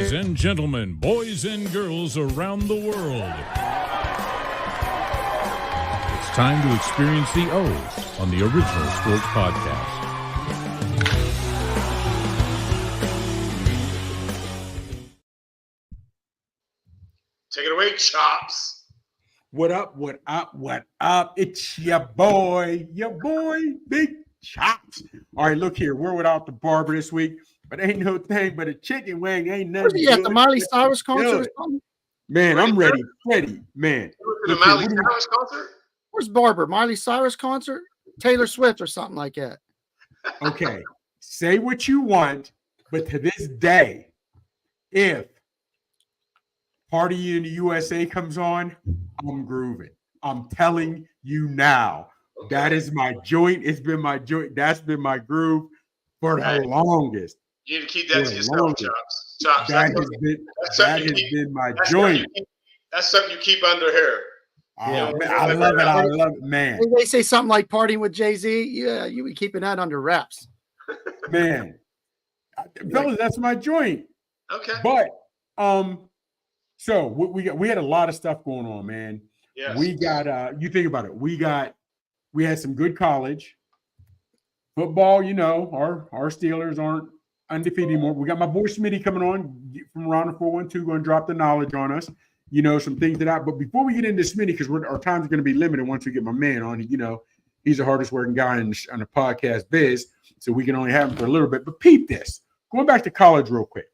Ladies and gentlemen, boys and girls around the world, it's time to experience the O's on the Original Sports Podcast. Take it away, Chops. What up, what up, what up? It's your boy, Big Chops. All right, look here. We're without the barber this week, but ain't no thing but a chicken wing. Ain't nothing. Was he at the Miley Cyrus concert or something? Man, I'm ready, man. The Miley Cyrus concert? Where's Barber? Miley Cyrus concert? Taylor Swift or something like that. Okay, say what you want, but to this day, if Party in the USA comes on, I'm grooving. I'm telling you now. Okay. That is my joint. It's been my joint. That's been my groove for the longest. You need to keep that to yourself, Chops. That has been my joint. That's something you keep under here. Oh, man, I love it. I love it, man. They say something like partying with Jay-Z. Yeah, you be keeping that under wraps. Man. Fellas, that's my joint. Okay. But so we had a lot of stuff going on, man. Yes. We got you think about it. We had some good college football. You know, our Steelers aren't undefeated anymore. We got my boy Smitty coming on from around the 412, going to drop the knowledge on us. You know, some things but before we get into Smitty, because our time's going to be limited once we get my man on. You know, he's the hardest working guy on the podcast biz, so we can only have him for a little bit. But peep this. Going back to college real quick.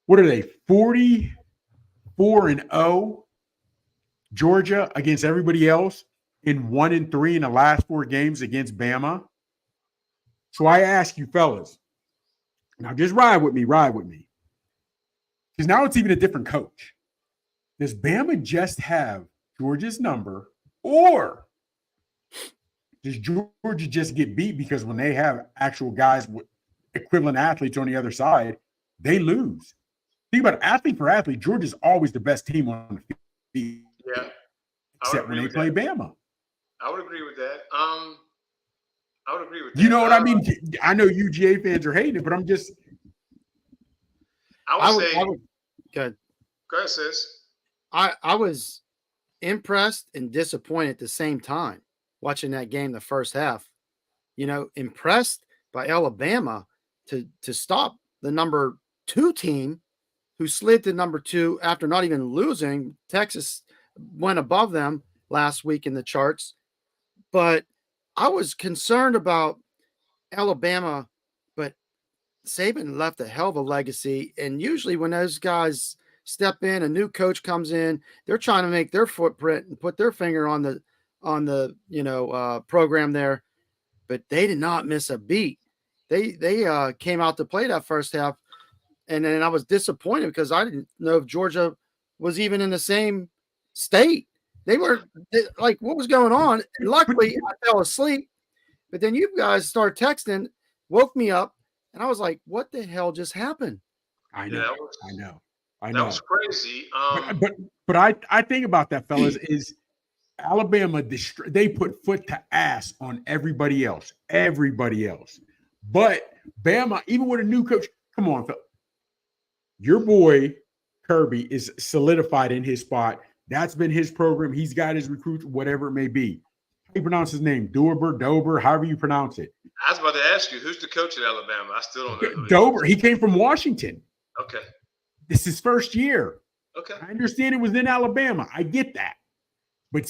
What are they? 44-0 Georgia against everybody else, in 1-3 in the last 4 games against Bama. So I ask you fellas, now just ride with me. Because now it's even a different coach. Does Bama just have Georgia's number, or does Georgia just get beat because when they have actual guys with equivalent athletes on the other side, they lose? Think about it, athlete for athlete, Georgia's always the best team on the field. Yeah. Except when they play Bama. I would agree with that. I would agree with that. You know what I mean? I know UGA fans are hating it, but I'm just. I would say. Good. Go ahead, sis. I was impressed and disappointed at the same time watching that game the first half. You know, impressed by Alabama to stop the number 2 team who slid to number 2 after not even losing. Texas went above them last week in the charts. But I was concerned about Alabama, but Saban left a hell of a legacy. And usually when those guys step in, a new coach comes in, they're trying to make their footprint and put their finger on the program there. But they did not miss a beat. They came out to play that first half. And then I was disappointed because I didn't know if Georgia was even in the same state. They were like, what was going on? And luckily, I fell asleep. But then you guys started texting, woke me up, and I was like, what the hell just happened? I know. That was crazy. But I think about that, fellas, is Alabama, they put foot to ass on everybody else. But Bama, even with a new coach, come on, fellas. Your boy Kirby is solidified in his spot. That's been his program. He's got his recruits, whatever it may be. How do you pronounce his name? Dober, however you pronounce it. I was about to ask you, who's the coach at Alabama? I still don't know. Dober. He came from Washington. Okay. This is his first year. Okay. I understand it was in Alabama. I get that. But,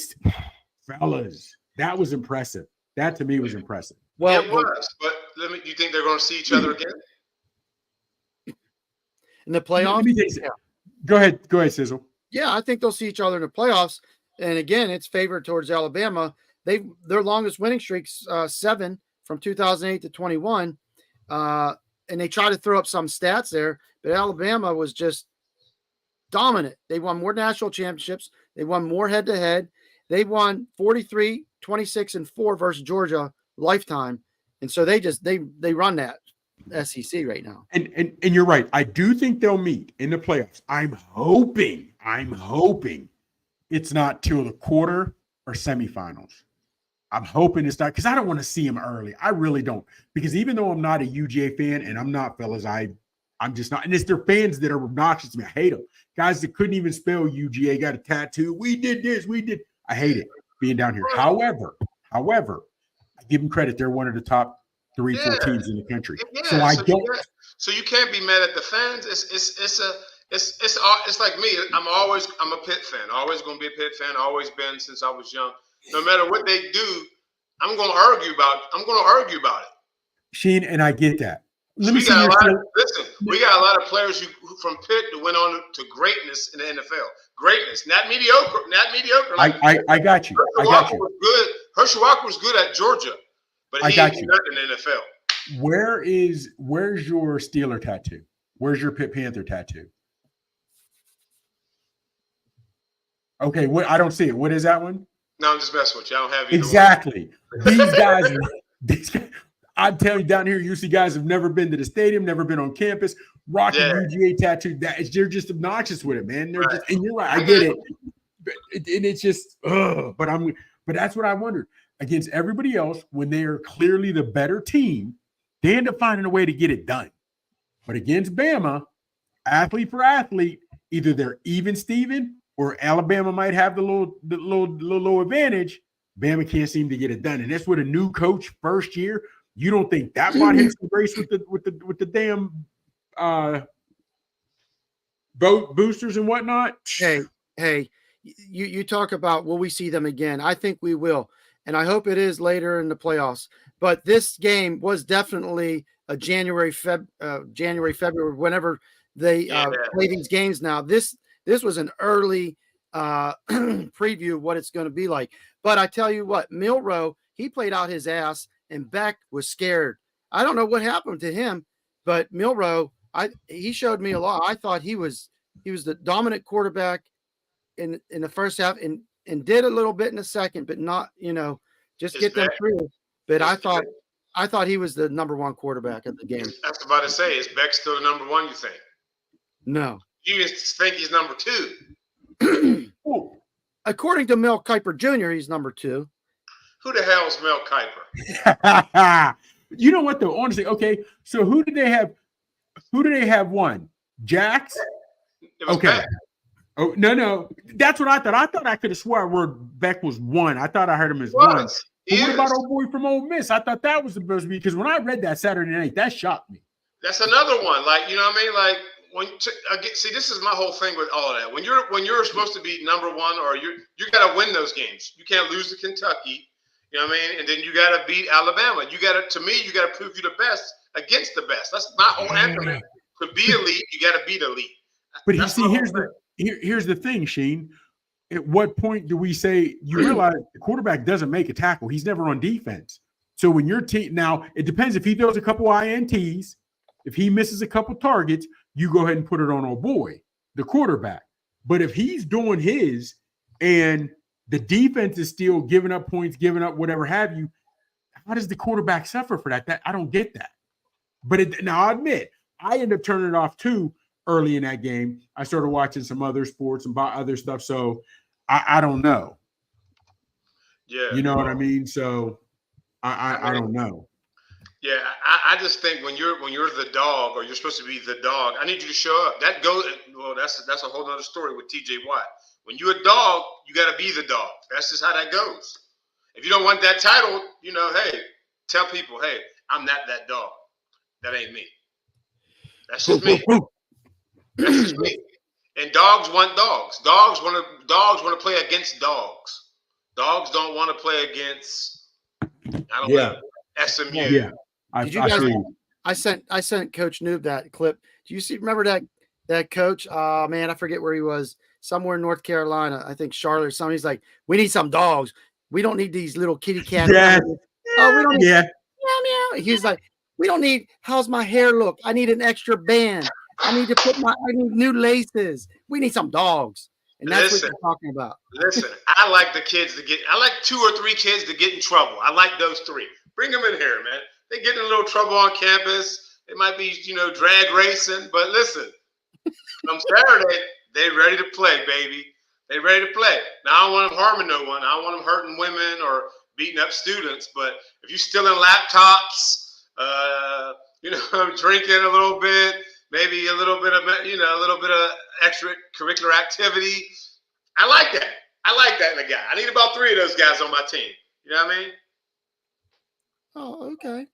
fellas, that was impressive. That, to me, was impressive. Well, it was. But you think they're going to see each other again? In the playoffs? Go ahead, Sizzle. Yeah, I think they'll see each other in the playoffs. And again, it's favored towards Alabama. Their longest winning streak's 7 from 2008 to 21. And they try to throw up some stats there, but Alabama was just dominant. They won more national championships. They won more head-to-head. They won 43, 26, and 4 versus Georgia lifetime. And so they run that SEC right now. And you're right. I do think they'll meet in the playoffs. I'm hoping it's not till the quarter or semifinals. I'm hoping it's not, because I don't want to see him early. I really don't. Because even though I'm not a UGA fan, and I'm not, fellas, I I'm just not. And it's their fans that are obnoxious to me. I hate them. Guys that couldn't even spell UGA got a tattoo. We did this. We did. I hate it being down here. However, I give them credit. They're one of the top 3-4 teams in the country. Yeah, so I don't. So you can't be mad at the fans. It's like me. I'm a Pitt fan. Always going to be a Pitt fan. Always been since I was young. No matter what they do, I'm going to argue about it. Sheen, and I get that. Let me we see got your we got a lot of players who from Pitt that went on to greatness in the NFL. Greatness, not mediocre. Like, I got you. Was good. Herschel Walker was good at Georgia, but he ain't nothing in the NFL. Where's your Steeler tattoo? Where's your Pitt Panther tattoo? Okay, I don't see it. What is that one? No, I'm just messing with you. I don't have either exactly. These guys, I'm telling you, down here, UC guys have never been to the stadium, never been on campus, rocking UGA tattoo. They're just obnoxious with it, man. They're just, and you're right, I get it. And it's just, but that's what I wondered. Against everybody else, when they are clearly the better team, they end up finding a way to get it done. But against Bama, athlete for athlete, either they're even Steven or Alabama might have the little advantage. Bama can't seem to get it done. And that's with a new coach first year. You don't think that brought him some grace with the damn boat boosters and whatnot? Hey, you talk about will we see them again? I think we will, and I hope it is later in the playoffs. But this game was definitely a January, February, whenever they play these games. Now this was an early preview of what it's going to be like. But I tell you what, Milroe, he played out his ass. And Beck was scared. I don't know what happened to him, but Milroe, he showed me a lot. I thought he was the dominant quarterback in the first half and did a little bit in the second, but not, just get them through. But I thought he was the number one quarterback of the game. I was about to say, is Beck still the number one, you think? No. You think he's number two? According to Mel Kiper Jr., he's number two. Who the hell is Mel Kiper? You know what though? Honestly, okay. So who did they have? Who do they have one? Jax? Okay. Beck. Oh no. That's what I thought. I thought I could have swore word Beck was one. I thought I heard him as one. What about old boy from Ole Miss? I thought that was supposed to be because when I read that Saturday night, that shocked me. That's another one. Like, you know what I mean? Like see, this is my whole thing with all of that. When you're supposed to be number one, or you got to win those games. You can't lose to Kentucky. You know what I mean? And then you got to beat Alabama. You got to prove you the best against the best. That's my whole anthem. To be elite, you got to beat elite. But here's the thing, Sheen. At what point do we say you realize the quarterback doesn't make a tackle? He's never on defense. So when your team now, it depends if he throws a couple INTs, if he misses a couple targets, you go ahead and put it on old boy, the quarterback. But if he's doing his and the defense is still giving up points, giving up whatever have you, how does the quarterback suffer for that? I don't get that. But now I admit, I end up turning it off too early in that game. I started watching some other sports and other stuff, so I don't know. Yeah, you know what I mean. So I don't know. Yeah, I just think when you're the dog, or you're supposed to be the dog, I need you to show up. That goes well. That's a whole other story with TJ Watt. When you're a dog, you got to be the dog. That's just how that goes. If you don't want that title, hey, tell people, hey, I'm not that dog. That ain't me. That's just me. That's just me. And dogs want dogs. Dogs want to play against dogs. Dogs don't want to play against SMU. Yeah. I sent Coach Noob that clip. Do you remember that coach? Man, I forget where he was. Somewhere in North Carolina, I think Charlotte or something. He's like, we need some dogs. We don't need these little kitty cats. Yeah. Oh, we don't need meow, meow. He's like, we don't need, how's my hair look? I need an extra band. I need new laces. We need some dogs. And that's what you're talking about. Listen, I like 2 or 3 kids to get in trouble. I like those 3. Bring them in here, man. They get in a little trouble on campus. It might be, drag racing. But listen, on Saturday, they ready to play, baby. They ready to play. Now, I don't want them harming no one. I don't want them hurting women or beating up students. But if you're stealing laptops, drinking a little bit, maybe a little bit of extracurricular activity. I like that. I like that in a guy. I need about 3 of those guys on my team. You know what I mean? Oh, okay.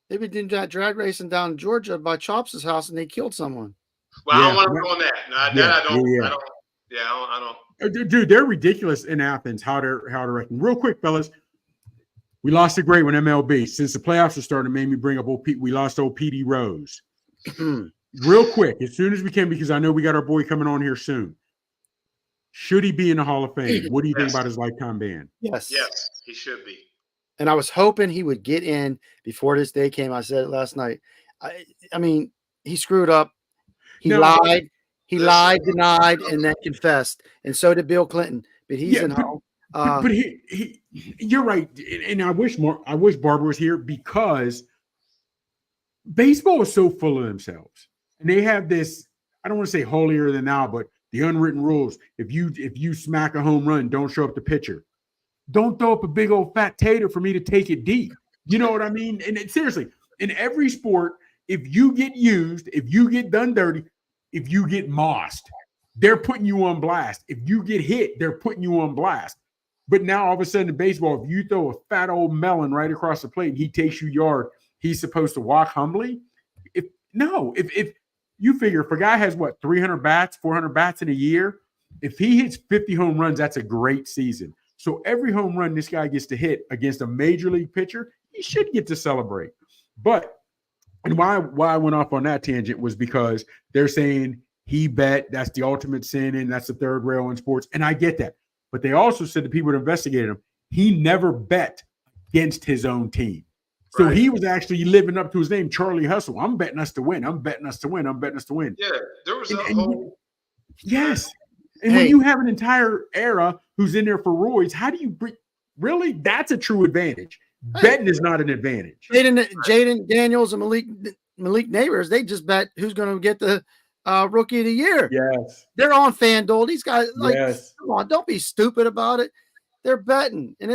They've been doing that drag racing down in Georgia by Chops' house, and they killed someone. Well, I don't want to go on that. No, that I don't. I don't. Dude, they're ridiculous in Athens. How they're wrecking. Real quick, fellas. We lost a great one, MLB. Since the playoffs are starting, it made me bring up we lost old PD Rose. Real quick, as soon as we can, because I know we got our boy coming on here soon. Should he be in the Hall of Fame? What do you think about his lifetime ban? Yes, he should be. And I was hoping he would get in before this day came. I said it last night. I mean, he screwed up. He lied. He lied, denied, and then confessed. And so did Bill Clinton. But he's in Hall. But you're right, and I wish Barber was here, because baseball is so full of themselves, and they have this. I don't want to say holier than thou, but the unwritten rules. If you smack a home run, don't show up the pitcher. Don't throw up a big old fat tater for me to take it deep. You know what I mean? And seriously, in every sport, if you get used, if you get done dirty, if you get mossed, they're putting you on blast. If you get hit, they're putting you on blast. But now all of a sudden in baseball, if you throw a fat old melon right across the plate and he takes you yard, he's supposed to walk humbly. If you figure if a guy has 300 bats, 400 bats in a year, if he hits 50 home runs, that's a great season. So every home run this guy gets to hit against a major league pitcher, he should get to celebrate. And why I went off on that tangent was because they're saying he bet, that's the ultimate sin, and that's the third rail in sports. And I get that. But they also said the people that investigated him, he never bet against his own team. So he was actually living up to his name, Charlie Hustle. I'm betting us to win. I'm betting us to win. I'm betting us to win. Yeah, there was a whole. Yes. And when you have an entire era who's in there for roids, how do you really? That's a true advantage. Betting is not an advantage. Jaden Daniels and Malik Neighbors, they just bet who's going to get the Rookie of the Year. Yes. They're on FanDuel. These guys, yes. Come on, don't be stupid about it. They're betting. And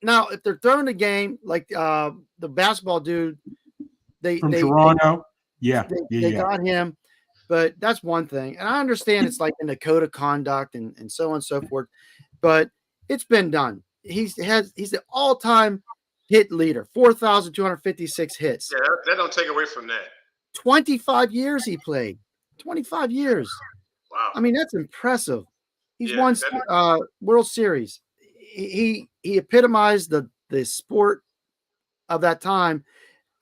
now if they're throwing the game like the basketball dude, they Toronto. They got him. But that's one thing. And I understand it's like in the code of conduct and so on and so forth. But it's been done. He's the all-time hit leader, 4,256 hits. Yeah, that don't take away from that. 25 years he played. 25 years. Wow. I mean, that's impressive. He's won World Series. He epitomized the sport of that time,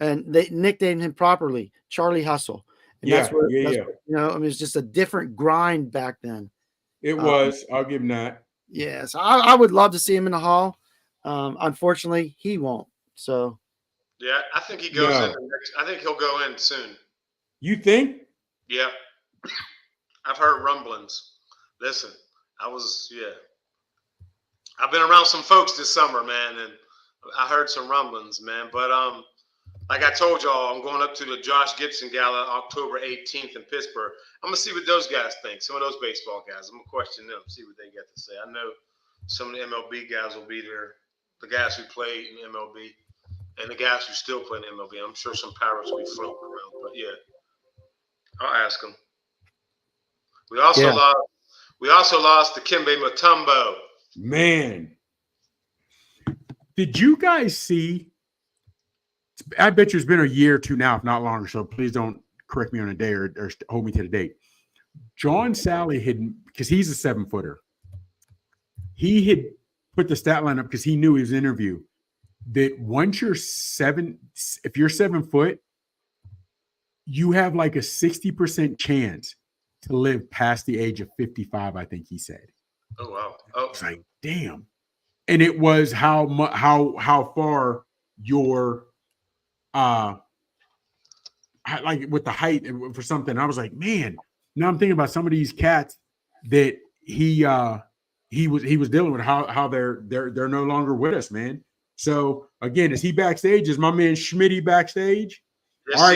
and they nicknamed him properly, Charlie Hustle. And it's just a different grind back then. It was. I'll give him that. Yes, I would love to see him in the Hall. Unfortunately, he won't. So, yeah, I think he goes in. I think he'll go in soon. You think? Yeah, I've heard rumblings. Listen, I've been around some folks this summer, man, and I heard some rumblings, man. But like I told y'all, I'm going up to the Josh Gibson Gala October 18th in Pittsburgh. I'm going to see what those guys think, some of those baseball guys. I'm going to question them, see what they got to say. I know some of the MLB guys will be there, the guys who played in MLB and the guys who still play in MLB. I'm sure some Pirates will be floating around. But, yeah, I'll ask them. We also lost to Kimbe Mutombo. Man. Did you guys see – I bet you it's been a year or two now, if not longer, so please don't correct me on a day or hold me to the date. John Sally because he's a 7-footer. He had put the stat line up because he knew his interview that once if you're 7 foot, you have like a 60% chance to live past the age of 55, I think he said. Oh, wow. Oh. It's like, damn. And it was how far your like with the height for something. I was like, man, now I'm thinking about some of these cats that he was dealing with, how they're no longer with us, man. So again, is he backstage? Is my man Schmitty backstage? Yes, all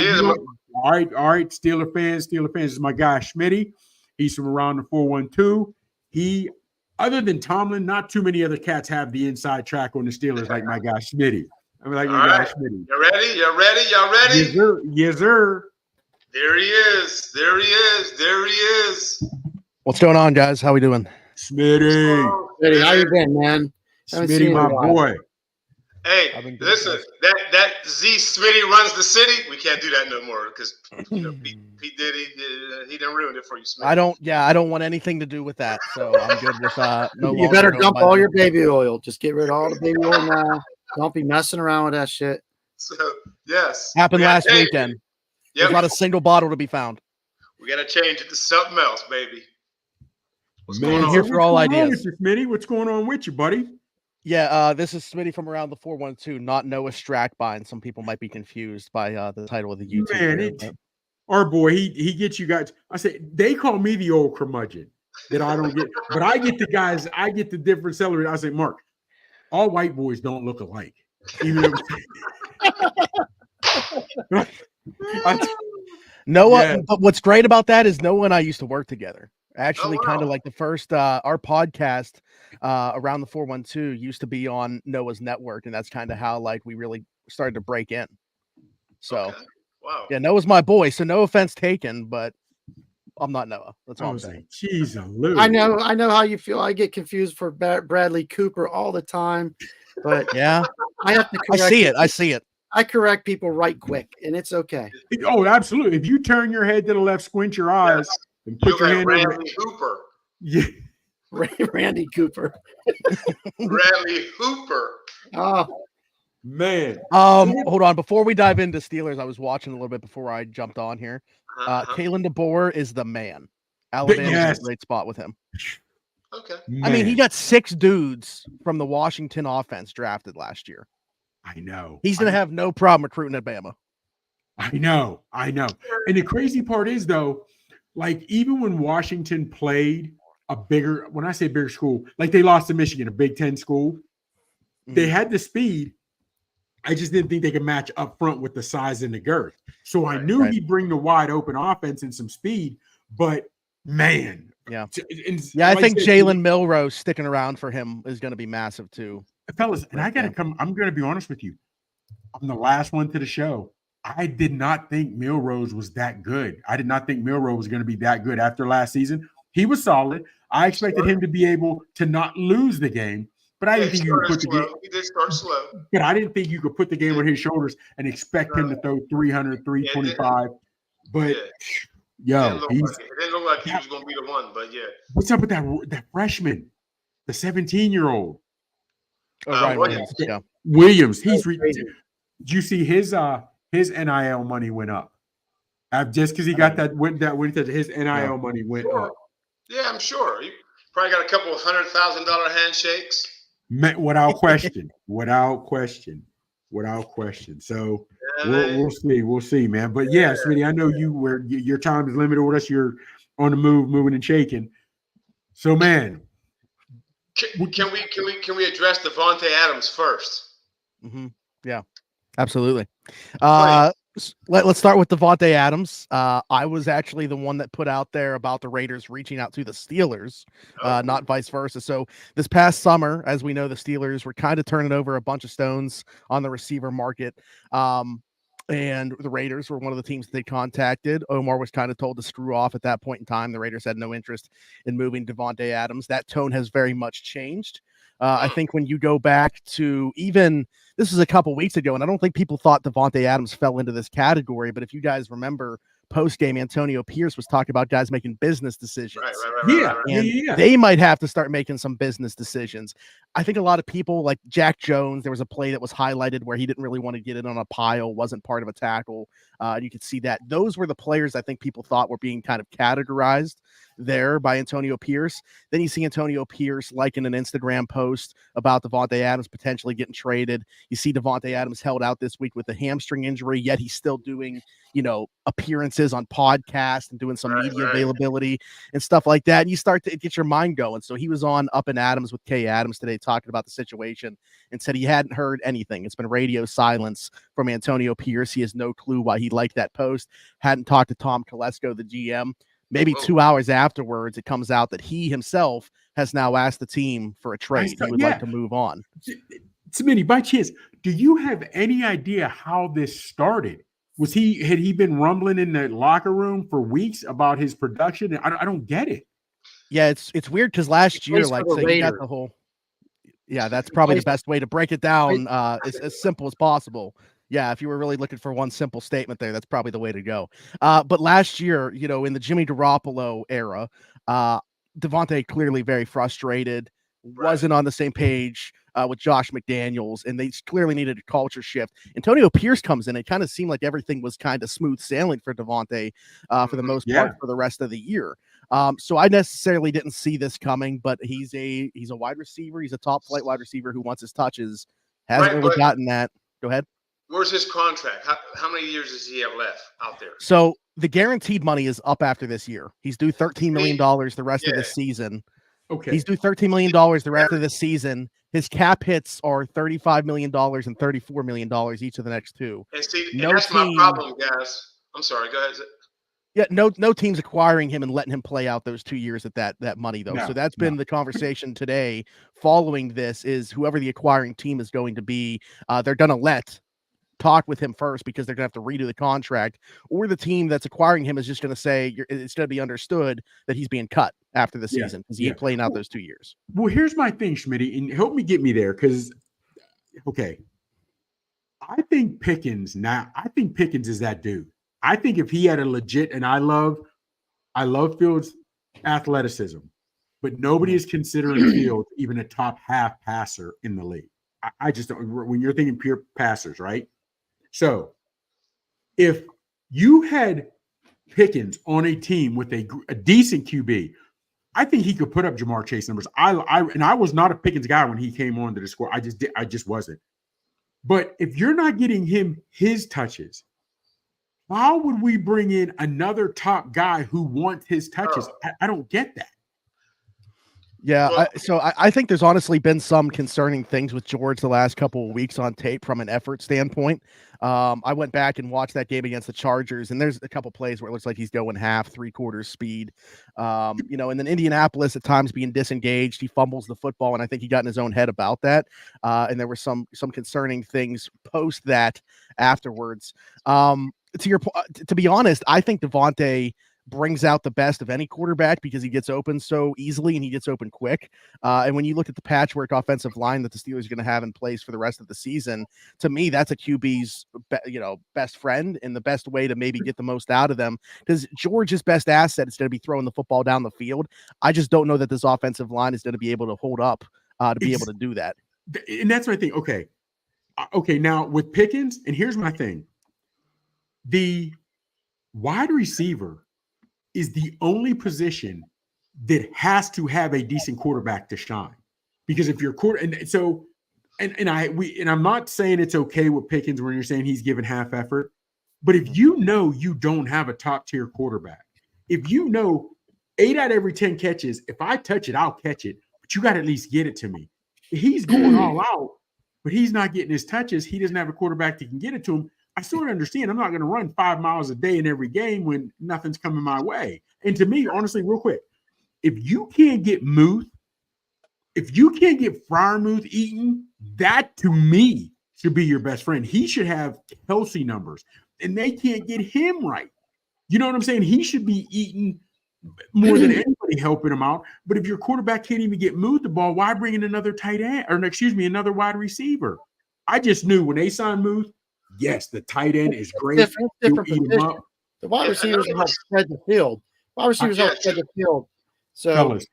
right. Steeler fans. This is my guy Schmitty. He's from around the 412. He, other than Tomlin, not too many other cats have the inside track on the Steelers like my guy Schmitty. I mean, like my guy Schmitty. You ready? Yes, sir. There he is. There he is. There he is. What's going on, guys? How we doing? Smitty. Hey, how you been, man? Haven't seen Smitty, you in my a while. boy. Hey, I've been good, listen, guys. that Z Smitty runs the city. We can't do that no more because Pete Diddy, he done ruined it for you, Smitty. I don't want anything to do with that. So I'm good with no You longer better going dump by all that. your baby oil. Just get rid of all the baby oil now. Don't be messing around with that shit. So yes, Happened we gotta last change it. weekend. Yeah, There's not a single bottle to be found. we gotta change it to something else, baby. What's Man, going on? here for all what's going on ideas. with you, Smitty? What's going on with you, buddy? Yeah, this is Smitty from around the 412, not Noah Strackbein. Some people might be confused by the title of the YouTube Man, video, our boy, he gets you guys. I say they call me the old curmudgeon that I don't get, but I get the guys. I get the different celery. I say, Mark, all white boys don't look alike. Even if Noah, Yeah. but what's great about that is Noah and I used to work together. Actually, Oh, wow. kind of like the first our podcast around the 412 used to be on Noah's network, and that's kind of how like we really started to break in. So Okay. Wow. yeah, Noah's my boy. So no offense taken, but I'm not Noah. That's I all I'm was saying. like, geez, Lou. I know how you feel. I get confused for Bradley Cooper all the time, but Yeah, I have to I correct. see it. I see it. I correct people right quick, and it's okay. Oh, absolutely. If you turn your head to the left, squint your eyes, Yes. and You put look your like hand over. Bradley Hooper. Yeah. Randy Cooper. Bradley Hooper. Oh, Man. Hold on. Before we dive into Steelers, I was watching a little bit before I jumped on here. Kalen DeBoer is the man. Alabama's Yes. in a great spot with him. Okay. I mean, he Man. got 6 dudes from the Washington offense drafted last year. I know. He's going to have no problem recruiting at Bama. I know. And the crazy part is, though, like, even when Washington played when I say bigger school, like they lost to Michigan, a Big Ten school, they had the speed. I just didn't think they could match up front with the size and the girth. So I knew he'd bring the wide open offense and some speed, but man. Yeah. And I like think I said, Jalen Milroe sticking around for him is going to be massive too. fellas, and I got to I'm going to be honest with you. I'm the last one to the show. I did not think Milrose was that good. I did not think Milrose was going to be that good after last season. He was solid. I expected him to be able to not lose the game, but I didn't think you could put the game. He did start slow. But I didn't think you could put the game on his shoulders and expect him to throw 300, 325. But yo, it didn't look like he was going to be the one. But yeah, what's up with that freshman, the 17-year-old? Ryan Williams. Yeah. Williams. He's crazy. Did you see his NIL money went up? Just because he got that his NIL money went up. Yeah, I'm sure. He probably got a couple of $100,000 handshakes. Without question. So we'll see, man. But yeah, Smitty, I know your time is limited with us. You're on the move, moving and shaking. So, man, can we address Devontae Adams first? Mm-hmm. Yeah, absolutely. Let's start with Devontae Adams. I was actually the one that put out there about the Raiders reaching out to the Steelers, not vice versa. So this past summer, as we know, the Steelers were kind of turning over a bunch of stones on the receiver market. And the Raiders were one of the teams that they contacted. Omar was kind of told to screw off at that point in time. The Raiders had no interest in moving Devontae Adams. That tone has very much changed. I think when you go back to this was a couple weeks ago, and I don't think people thought Devontae Adams fell into this category, but if you guys remember post-game, Antonio Pierce was talking about guys making business decisions. Right. They might have to start making some business decisions. I think a lot of people like Jack Jones, there was a play that was highlighted where he didn't really want to get in on a pile, wasn't part of a tackle. You could see that. Those were the players I think people thought were being kind of categorized there by Antonio Pierce. Then you see Antonio Pierce liking an Instagram post about Devontae Adams potentially getting traded. You see Devontae Adams held out this week with a hamstring injury, yet he's still doing, appearances on podcasts and doing some media availability and stuff like that. And you start to get your mind going. So he was on Up and Adams with Kay Adams today talking about the situation and said he hadn't heard anything. It's been radio silence from Antonio Pierce. He has no clue why he liked that post. Hadn't talked to Tom Kolesko, the GM. Maybe 2 hours afterwards, it comes out that he himself has now asked the team for a trade. He would like to move on. Smitty, by chance, do you have any idea how this started? had he been rumbling in the locker room for weeks about his production? I don't get it. Yeah, it's weird because last year, plays for like, the so you got Raiders. the whole. Yeah, that's probably the best way to break it down, as simple as possible. Yeah, if you were really looking for one simple statement there, that's probably the way to go. But last year, you know, in the Jimmy Garoppolo era, Devontae clearly very frustrated, wasn't on the same page with Josh McDaniels, and they clearly needed a culture shift. Antonio Pierce comes in. It kind of seemed like everything was kind of smooth sailing for Devontae for the most part for the rest of the year. So I necessarily didn't see this coming, but he's a wide receiver. He's a top flight wide receiver who wants his touches. Hasn't really gotten that. Go ahead. Where's his contract? How many years does he have left out there? So the guaranteed money is up after this year. He's due $13 million the rest of this season. Okay. He's due $13 million the rest of this season. His cap hits are $35 million and $34 million each of the next two. And see, that's my problem, guys. I'm sorry. Go ahead. Yeah, no team's acquiring him and letting him play out those 2 years at that money, though. So that's been the conversation today following this is whoever the acquiring team is going to be, they're going to talk with him first because they're going to have to redo the contract, or the team that's acquiring him is just going to say it's going to be understood that he's being cut after the season because he ain't playing out those 2 years. Well, here's my thing, Schmitty, and help me get me there because, okay, I think Pickens is that dude. I think if he had a legit, and I love Fields' athleticism, but nobody is considering Fields even a top half passer in the league. I just don't, when you're thinking pure passers, right? So if you had Pickens on a team with a decent QB, I think he could put up Jamar Chase numbers. I was not a Pickens guy when he came onto the score. I just wasn't. But if you're not getting him his touches, how would we bring in another top guy who wants his touches? I don't get that. Yeah, I think there's honestly been some concerning things with George the last couple of weeks on tape from an effort standpoint. I went back and watched that game against the Chargers, and there's a couple plays where it looks like he's going half, three-quarters speed. And then Indianapolis at times being disengaged, he fumbles the football, and I think he got in his own head about that. And there were some concerning things post that afterwards. To be honest, I think Devontae brings out the best of any quarterback because he gets open so easily and he gets open quick. And when you look at the patchwork offensive line that the Steelers are going to have in place for the rest of the season, to me, that's a QB's best friend and the best way to maybe get the most out of them, because George's best asset is going to be throwing the football down the field. I just don't know that this offensive line is going to be able to hold up to be able to do that. And that's my thing. Okay. Now with Pickens, and here's my thing. The wide receiver is the only position that has to have a decent quarterback to shine. Because if you're I'm not saying it's okay with Pickens when you're saying he's given half effort, but if you know you don't have a top tier quarterback, if you know 8 out of every 10 catches, if I touch it, I'll catch it, but you got to at least get it to me. He's going all out, but he's not getting his touches. He doesn't have a quarterback that can get it to him. I sort of understand. I'm not going to run 5 miles a day in every game when nothing's coming my way. And to me, honestly, real quick, if you can't get Muth, if you can't get Freiermuth eaten, that to me should be your best friend. He should have Kelsey numbers, and they can't get him right. You know what I'm saying? He should be eating more than anybody helping him out. But if your quarterback can't even get Muth the ball, why bring in another tight end another wide receiver? I just knew when they signed Muth, yes, the tight end is great. Different position. The wide receivers help spread the field. Help spread the field. So, fellas,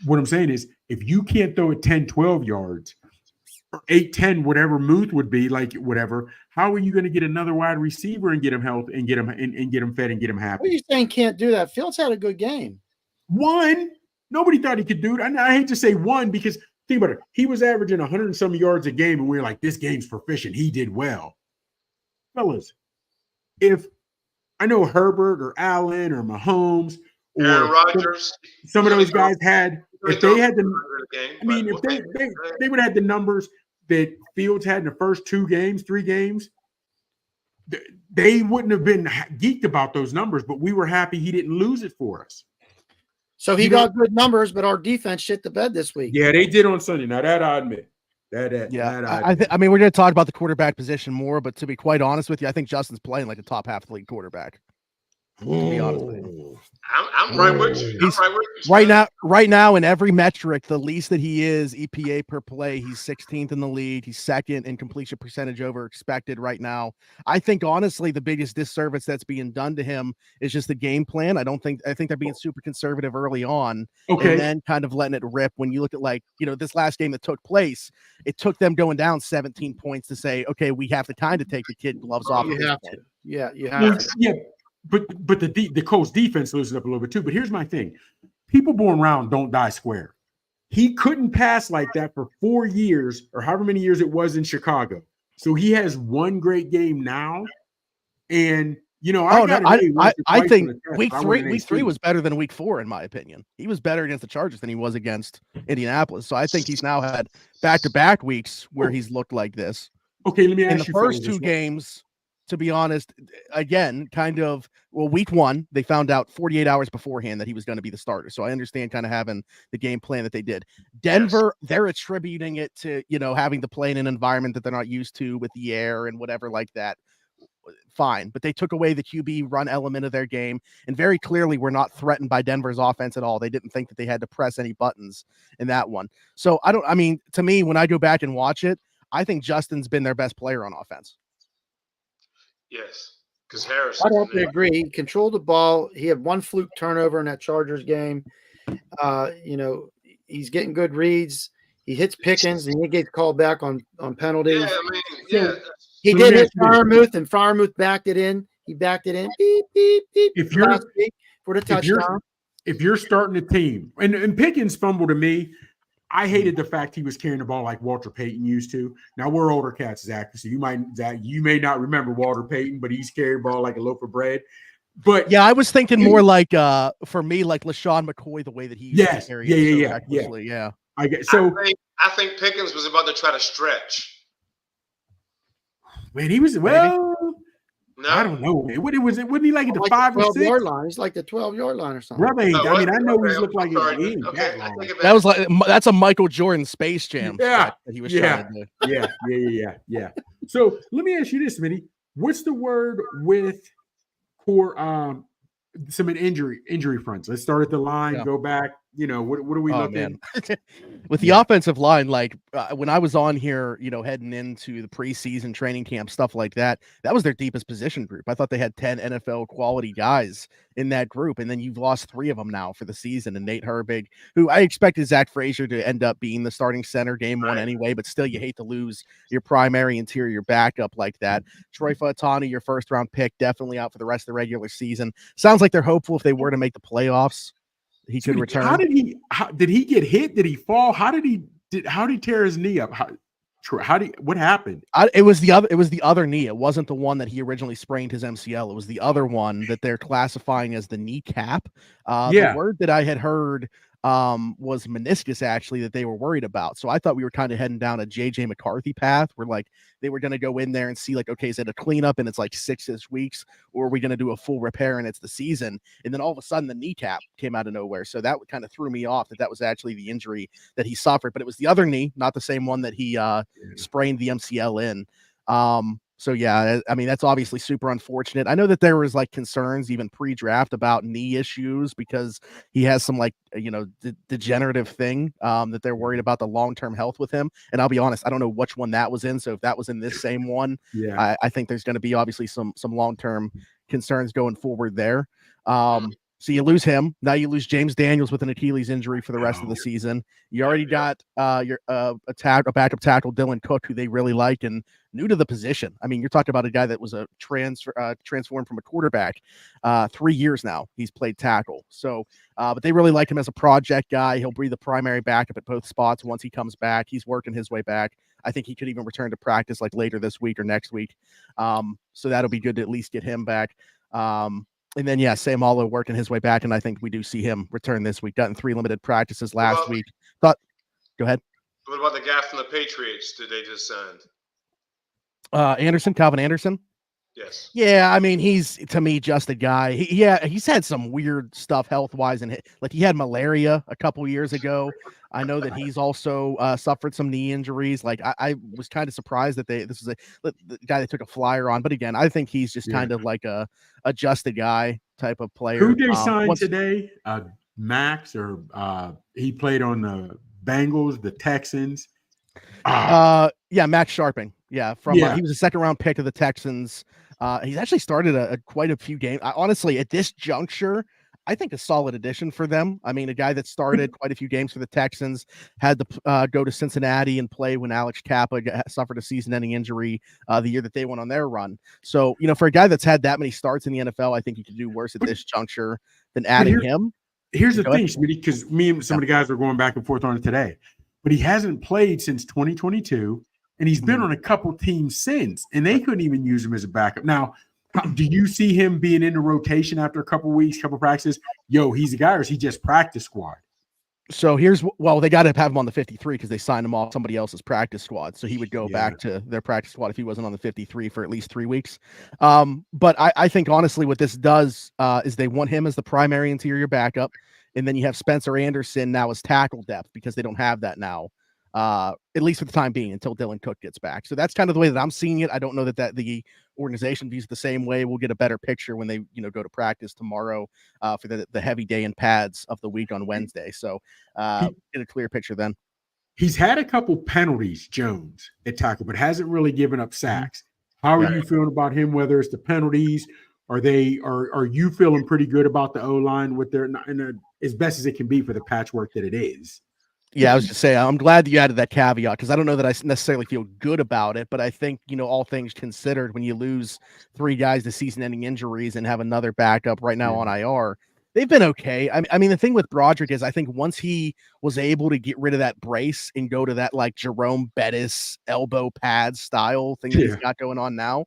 what I'm saying is, if you can't throw it 10, 12 yards, or 8, 10, whatever Muth would be, like whatever, how are you going to get another wide receiver and get him health and get him and get him fed and get him happy? What are you saying can't do that? Fields had a good game. One, nobody thought he could do it. I hate to say one because think about it. He was averaging 100 and some yards a game, and we were like, this game's proficient. He did well. Fellas, if I know Herbert or Allen or Mahomes or Aaron Rodgers, some of those guys if they had the they would have had the numbers that Fields had in the first 3 games, they wouldn't have been geeked about those numbers, but we were happy he didn't lose it for us. So he got good numbers, but our defense shit the bed this week. Yeah, they did on Sunday. Now that I admit. I mean, we're going to talk about the quarterback position more, but to be quite honest with you, I think Justin's playing like a top half league quarterback. To be honest with you. I'm right with you. He's I'm right with you. right now in every metric, the least that he is EPA per play, he's 16th in the league. He's second in completion percentage over expected right now. I think honestly, the biggest disservice that's being done to him is just the game plan. I think they're being super conservative early on, and then kind of letting it rip. When you look at this last game that took place, it took them going down 17 points to say, okay, we have to kind of take the kid gloves off. You have to. Yeah, you have to. Yeah. But the Colts defense loses up a little bit too. But here's my thing: people born round don't die square. He couldn't pass like that for 4 years or however many years it was in Chicago. So he has one great game now, and I think week three was better than week 4 in my opinion. He was better against the Chargers than he was against Indianapolis. So I think he's now had back-to-back weeks where he's looked like this. Okay, let me ask you. In the first 2 games. To be honest, again, week 1, they found out 48 hours beforehand that he was going to be the starter. So I understand kind of having the game plan that they did. Denver, they're attributing it to, having to play in an environment that they're not used to with the air and whatever like that. Fine. But they took away the QB run element of their game. And very clearly were not threatened by Denver's offense at all. They didn't think that they had to press any buttons in that one. So to me, when I go back and watch it, I think Justin's been their best player on offense. Yes, because Harris. I don't agree. He controlled the ball. He had 1 fluke turnover in that Chargers game. He's getting good reads. He hits Pickens, and he gets called back on penalties. Yeah, He did hit Freiermuth, and Freiermuth backed it in. He backed it in. Beep, beep, beep. For the touchdown. If you're starting a team, and Pickens fumbled to me, I hated the fact he was carrying the ball like Walter Payton used to. Now we're older cats, Zach, so you may not remember Walter Payton, but he's carrying the ball like a loaf of bread. But yeah, I was thinking more like for me, like LaShawn McCoy, the way that he used to carry it. Yeah. I get so. I think Pickens was about to try to stretch. Man, he was No. I don't know. Wasn't he like at the 5 or 6 yard line? He's like the 12-yard line or something. Brother, I know he's looked like that's a Michael Jordan Space Jam. That he was trying to do. Yeah. So let me ask you this, Smitty. What's the word with some injury fronts? Let's start at the line, go back. What are we looking at? With the offensive line, when I was on here, heading into the preseason training camp, stuff like that, that was their deepest position group. I thought they had 10 NFL quality guys in that group. And then you've lost 3 of them now for the season. And Nate Herbig, who I expected Zach Frazier to end up being the starting center game 1 anyway, but still you hate to lose your primary interior backup like that. Troy Fautani, your first round pick, definitely out for the rest of the regular season. Sounds like they're hopeful if they were to make the playoffs, he could return. How did he get hit? Did he fall? How did he tear his knee up? What happened? It was the other knee. It wasn't the one that he originally sprained his MCL. It was the other one that they're classifying as the kneecap. The word that I had heard was meniscus, actually, that they were worried about. So I thought we were kind of heading down a JJ McCarthy path where they were going to go in there and see okay, is it a cleanup and it's 6 weeks, or are we going to do a full repair and it's the season? And then all of a sudden the kneecap came out of nowhere. So that kind of threw me off that was actually the injury that he suffered, but it was the other knee, not the same one that he sprained the MCL in. So yeah, I mean, that's obviously super unfortunate. I know that there was concerns even pre-draft about knee issues because he has some degenerative thing that they're worried about the long-term health with him. And I'll be honest, I don't know which one that was in. So if that was in this same one, I think there's going to be obviously some long-term concerns going forward there. So you lose him. Now you lose James Daniels with an Achilles injury for the rest of the season. You already got your a backup tackle, Dylan Cook, who they really like and new to the position. I mean, you're talking about a guy that was a transformed from a quarterback. 3 years now he's played tackle. So, but they really like him as a project guy. He'll be the primary backup at both spots once he comes back. He's working his way back. I think he could even return to practice later this week or next week. So that'll be good to at least get him back. And then, Sam Allo working his way back, and I think we do see him return this week. Gotten 3 limited practices last week. Go ahead. What about the guy from the Patriots that they just signed? Calvin Anderson. Yes. Yeah, I mean, he's to me just a guy. He's had some weird stuff health wise, and like he had malaria a couple years ago. I know that he's also suffered some knee injuries. Like I was kind of surprised that this is the guy they took a flyer on. But again, I think he's just kind of like a just a guy type of player. Who they signed today? Max, or he played on the Bengals, the Texans. Yeah, Max Sharping. Yeah, from he was a second round pick of the Texans. He's actually started quite a few games. Honestly, at this juncture, I think a solid addition for them. I mean, a guy that started quite a few games for the Texans, had to go to Cincinnati and play when Alex Kappa suffered a season-ending injury the year that they went on their run. So, for a guy that's had that many starts in the NFL, I think you could do worse at this juncture than adding him. Here's the thing, Smitty, because me and some of the guys were going back and forth on it today, but he hasn't played since 2022. And he's been on a couple teams since, and they couldn't even use him as a backup. Now, do you see him being in the rotation after a couple weeks, couple practices? Yo, he's a guy, or is he just practice squad? So they got to have him on the 53 because they signed him off somebody else's practice squad. So he would go back to their practice squad if he wasn't on the 53 for at least 3 weeks. But I think honestly what this does is they want him as the primary interior backup. And then you have Spencer Anderson now as tackle depth because they don't have that now. At least for the time being until Dylan Cook gets back. So that's kind of the way that I'm seeing it. I don't know that the organization views it the same way. We'll get a better picture when they, go to practice tomorrow for the heavy day in pads of the week on Wednesday. So get a clear picture then. He's had a couple penalties, Jones, at tackle, but hasn't really given up sacks. How are you feeling about him, whether it's the penalties? Are you feeling pretty good about the O-line with their as best as it can be for the patchwork that it is? Yeah, I was just saying, I'm glad that you added that caveat because I don't know that I necessarily feel good about it, but I think, all things considered, when you lose 3 guys to season-ending injuries and have another backup right now on IR, they've been okay. I mean, the thing with Broderick is I think once he was able to get rid of that brace and go to that like Jerome Bettis elbow pad style thing that he's got going on now,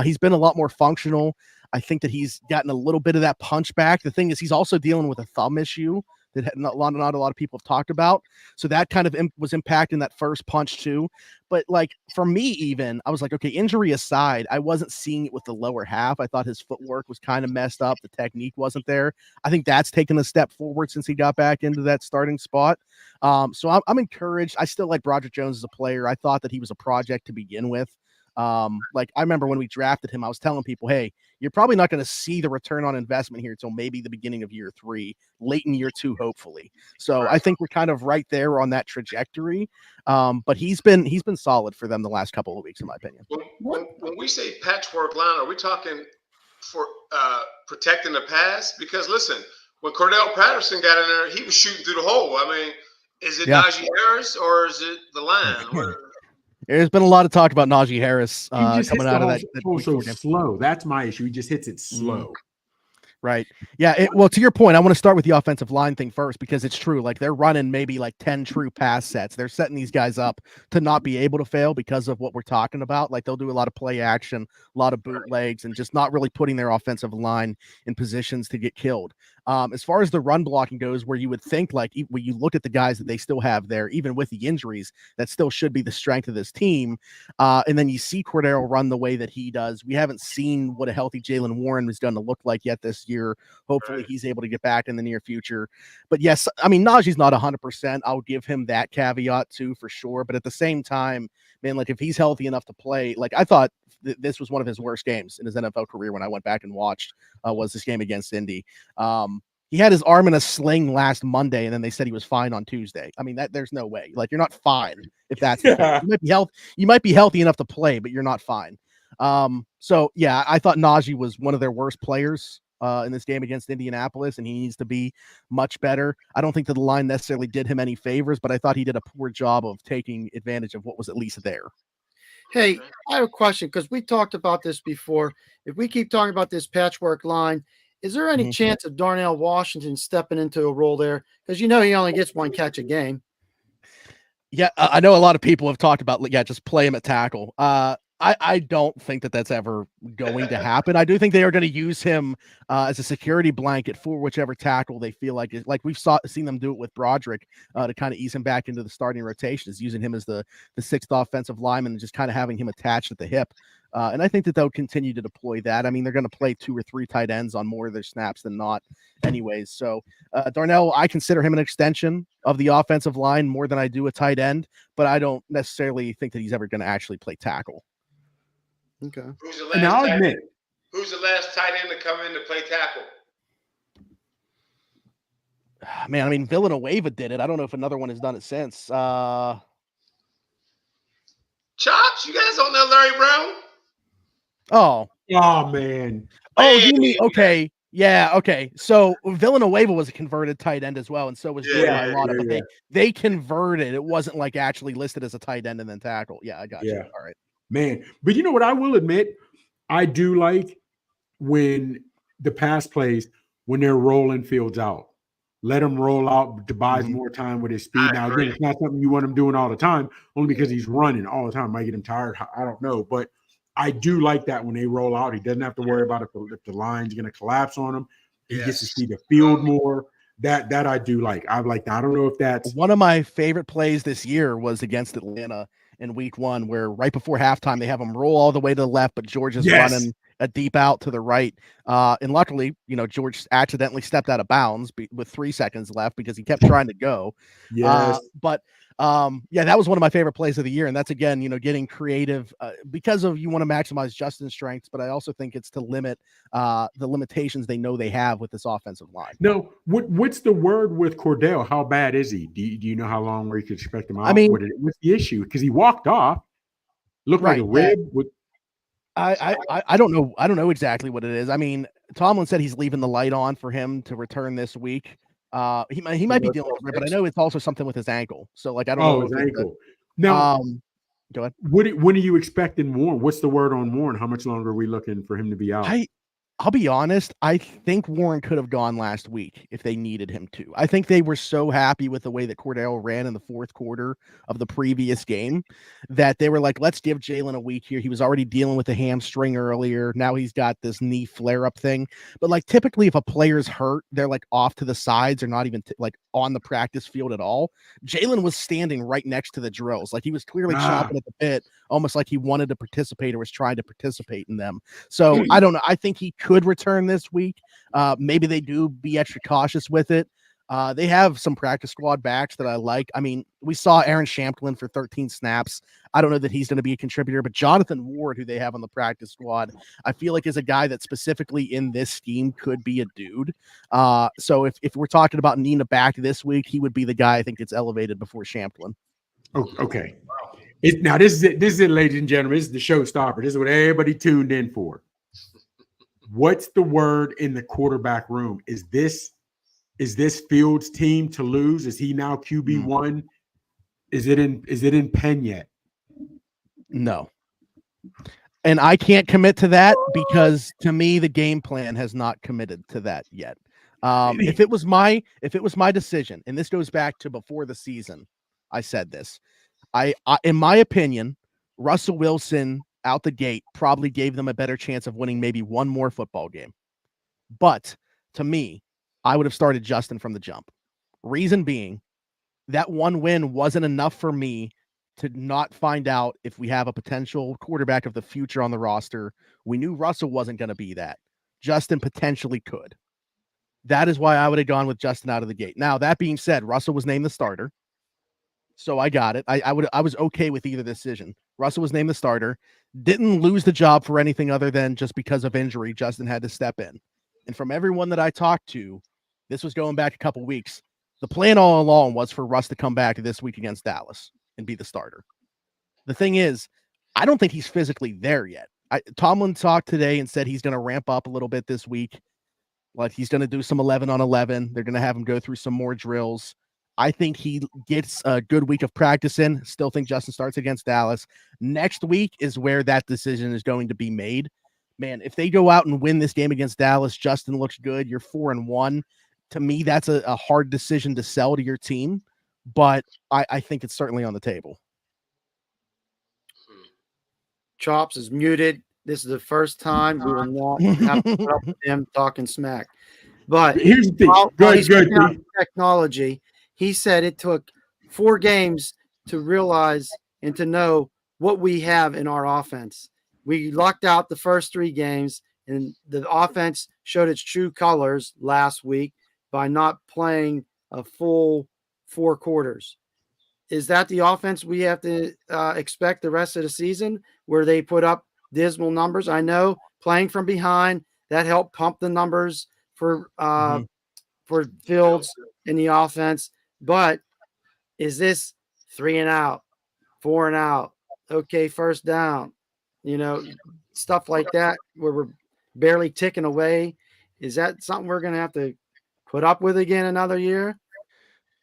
he's been a lot more functional. I think that he's gotten a little bit of that punch back. The thing is he's also dealing with a thumb issue that not a lot of people have talked about. So that kind of was impacting that first punch too. But like for me, even I was like, okay, injury aside, I wasn't seeing it with the lower half. I thought his footwork was kind of messed up. The technique wasn't there. I think that's taken a step forward since he got back into that starting spot. So I'm encouraged. I still like Broderick Jones as a player. I thought that he was a project to begin with. Like I remember when we drafted him, I was telling people, hey, you're probably not going to see the return on investment here until maybe the beginning of year 3, late in year 2, hopefully. So I think we're kind of right there on that trajectory. But he's been solid for them the last couple of weeks, in my opinion. When we say patchwork line, are we talking for protecting the pass? Because listen, when Cordell Patterson got in there, he was shooting through the hole. I mean, is it Najee Harris or is it the line? There's been a lot of talk about Najee Harris coming out of that. So slow. That's my issue. He just hits it slow. Right. Yeah. Well, to your point, I want to start with the offensive line thing first, because it's true. Like they're running maybe like 10 true pass sets. They're setting these guys up to not be able to fail because of what we're talking about. Like they'll do a lot of play action, a lot of bootlegs, and just not really putting their offensive line in positions to get killed. As far as the run blocking goes, where you would think like when you look at the guys that they still have there, even with the injuries, that still should be the strength of this team. And then you see Cordero run the way that he does. We haven't seen what a healthy Jalen Warren is going to look like yet this year. Hopefully he's able to get back in the near future. But yes, I mean, Najee's not 100%. I'll give him that caveat too, for sure. But at the same time, man, like if he's healthy enough to play, like I thought this was one of his worst games in his NFL career when I went back and watched was this game against Indy. He had his arm in a sling last Monday, and then they said he was fine on Tuesday. I mean, there's no way. Like, you're not fine if that's the case. You might be healthy enough to play, but you're not fine. So yeah, I thought Najee was one of their worst players in this game against Indianapolis, and he needs to be much better. I don't think that the line necessarily did him any favors, but I thought he did a poor job of taking advantage of what was at least there. Hey, I have a question because we talked about this before. If we keep talking about this patchwork line, is there any chance of Darnell Washington stepping into a role there? Because he only gets one catch a game. Yeah, I know a lot of people have talked about, just play him at tackle. I don't think that that's ever going to happen. I do think they are going to use him as a security blanket for whichever tackle they feel like. Like we've seen them do it with Broderick to kind of ease him back into the starting rotations, using him as the 6th offensive lineman and just kind of having him attached at the hip. And I think that they'll continue to deploy that. I mean, they're going to play 2 or 3 tight ends on more of their snaps than not anyways. So Darnell, I consider him an extension of the offensive line more than I do a tight end, but I don't necessarily think that he's ever going to actually play tackle. Okay. Who's the And last I'll tight admit, end? Who's the last tight end to come in to play tackle? Man, I mean, Villanueva did it. I don't know if another one has done it since. Chops, you guys don't know Larry Brown? Oh, man. Oh, you mean okay? Yeah, okay. So Villanueva was a converted tight end as well, and so was Jeremiah Lotta. But they converted. It wasn't like actually listed as a tight end and then tackle. Yeah, I got you. All right, man. But you know what? I will admit, I do like when the pass plays when they're rolling Fields out. Let him roll out to buy more time with his speed. Now, again, it's not something you want him doing all the time, only because he's running all the time. Might get him tired. I don't know, but I do like that when they roll out. He doesn't have to worry about if the line's going to collapse on him. He gets to see the field more. That I do like. I like that. I don't know if that's one of my favorite plays this year was against Atlanta in week 1, where right before halftime they have him roll all the way to the left, but George is running a deep out to the right. And luckily, George accidentally stepped out of bounds with 3 seconds left because he kept trying to go. But that was one of my favorite plays of the year. And that's, again, getting creative because of you want to maximize Justin's strengths, but I also think it's to limit the limitations they know they have with this offensive line. No, what's the word with Cordell? How bad is he? Do you know how long where you could expect him out? I mean, what's the issue? Because he walked off, looked like a rib. I don't know. I don't know exactly what it is. I mean, Tomlin said he's leaving the light on for him to return this week. He might be dealing with it, but I know it's also something with his ankle. So I don't know. His ankle. Now, go ahead. When are you expecting Warren? What's the word on Warren? How much longer are we looking for him to be out? I'll be honest. I think Warren could have gone last week if they needed him to. I think they were so happy with the way that Cordell ran in the fourth quarter of the previous game that they were like, let's give Jalen a week here. He was already dealing with a hamstring earlier. Now he's got this knee flare-up thing. But typically if a player's hurt, they're off to the sides or not even on the practice field at all. Jalen was standing right next to the drills. He was clearly chomping at the bit, almost like he wanted to participate or was trying to participate in them. So I don't know. I think he could return this week. Maybe they do be extra cautious with it. They have some practice squad backs that I like. I mean, we saw Aaron Shamplin for 13 snaps. I don't know that he's going to be a contributor, but Jonathan Ward, who they have on the practice squad, I feel like is a guy that specifically in this scheme could be a dude. So if we're talking about needing a back this week, he would be the guy I think gets elevated before Shamplin. Oh, okay. Now this is it. This is it, ladies and gentlemen. This is the showstopper. This is what everybody tuned in for. What's the word in the quarterback room? Is this Fields' team to lose? Is he now QB1? Is it in pen yet? No. And I can't commit to that because to me the game plan has not committed to that yet. If it was my decision, and this goes back to before the season, I said this. I in my opinion, Russell Wilson out the gate probably gave them a better chance of winning maybe one more football game. But to me, I would have started Justin from the jump. Reason being, that one win wasn't enough for me to not find out if we have a potential quarterback of the future on the roster. We knew Russell wasn't going to be that. Justin potentially could. That is why I would have gone with Justin out of the gate. Now, that being said, Russell was named the starter. So I got it. I was okay with either decision. Russell was named the starter. Didn't lose the job for anything other than just because of injury. Justin had to step in. And from everyone that I talked to, this was going back a couple weeks. The plan all along was for Russ to come back this week against Dallas and be the starter. The thing is, I don't think he's physically there yet. Tomlin talked today and said he's going to ramp up a little bit this week. He's going to do some 11 on 11. They're going to have him go through some more drills. I think he gets a good week of practice in. Still think Justin starts against Dallas. Next week is where that decision is going to be made. Man, if they go out and win this game against Dallas, Justin looks good. You're 4-1. To me, that's a hard decision to sell to your team, but I think it's certainly on the table. Chops is muted. This is the first time we will not have to put up with him talking smack. But here's the thing. Good. Technology. He said it took 4 games to realize and to know what we have in our offense. we locked out the first 3 games, and the offense showed its true colors last week by not playing a full 4 quarters. Is that the offense we have to expect the rest of the season, where they put up dismal numbers? I know playing from behind, that helped pump the numbers for Fields in the offense. But is this 3 and out, 4 and out, okay, first down, stuff like that, where we're barely ticking away? Is that something we're going to have to put up with again another year?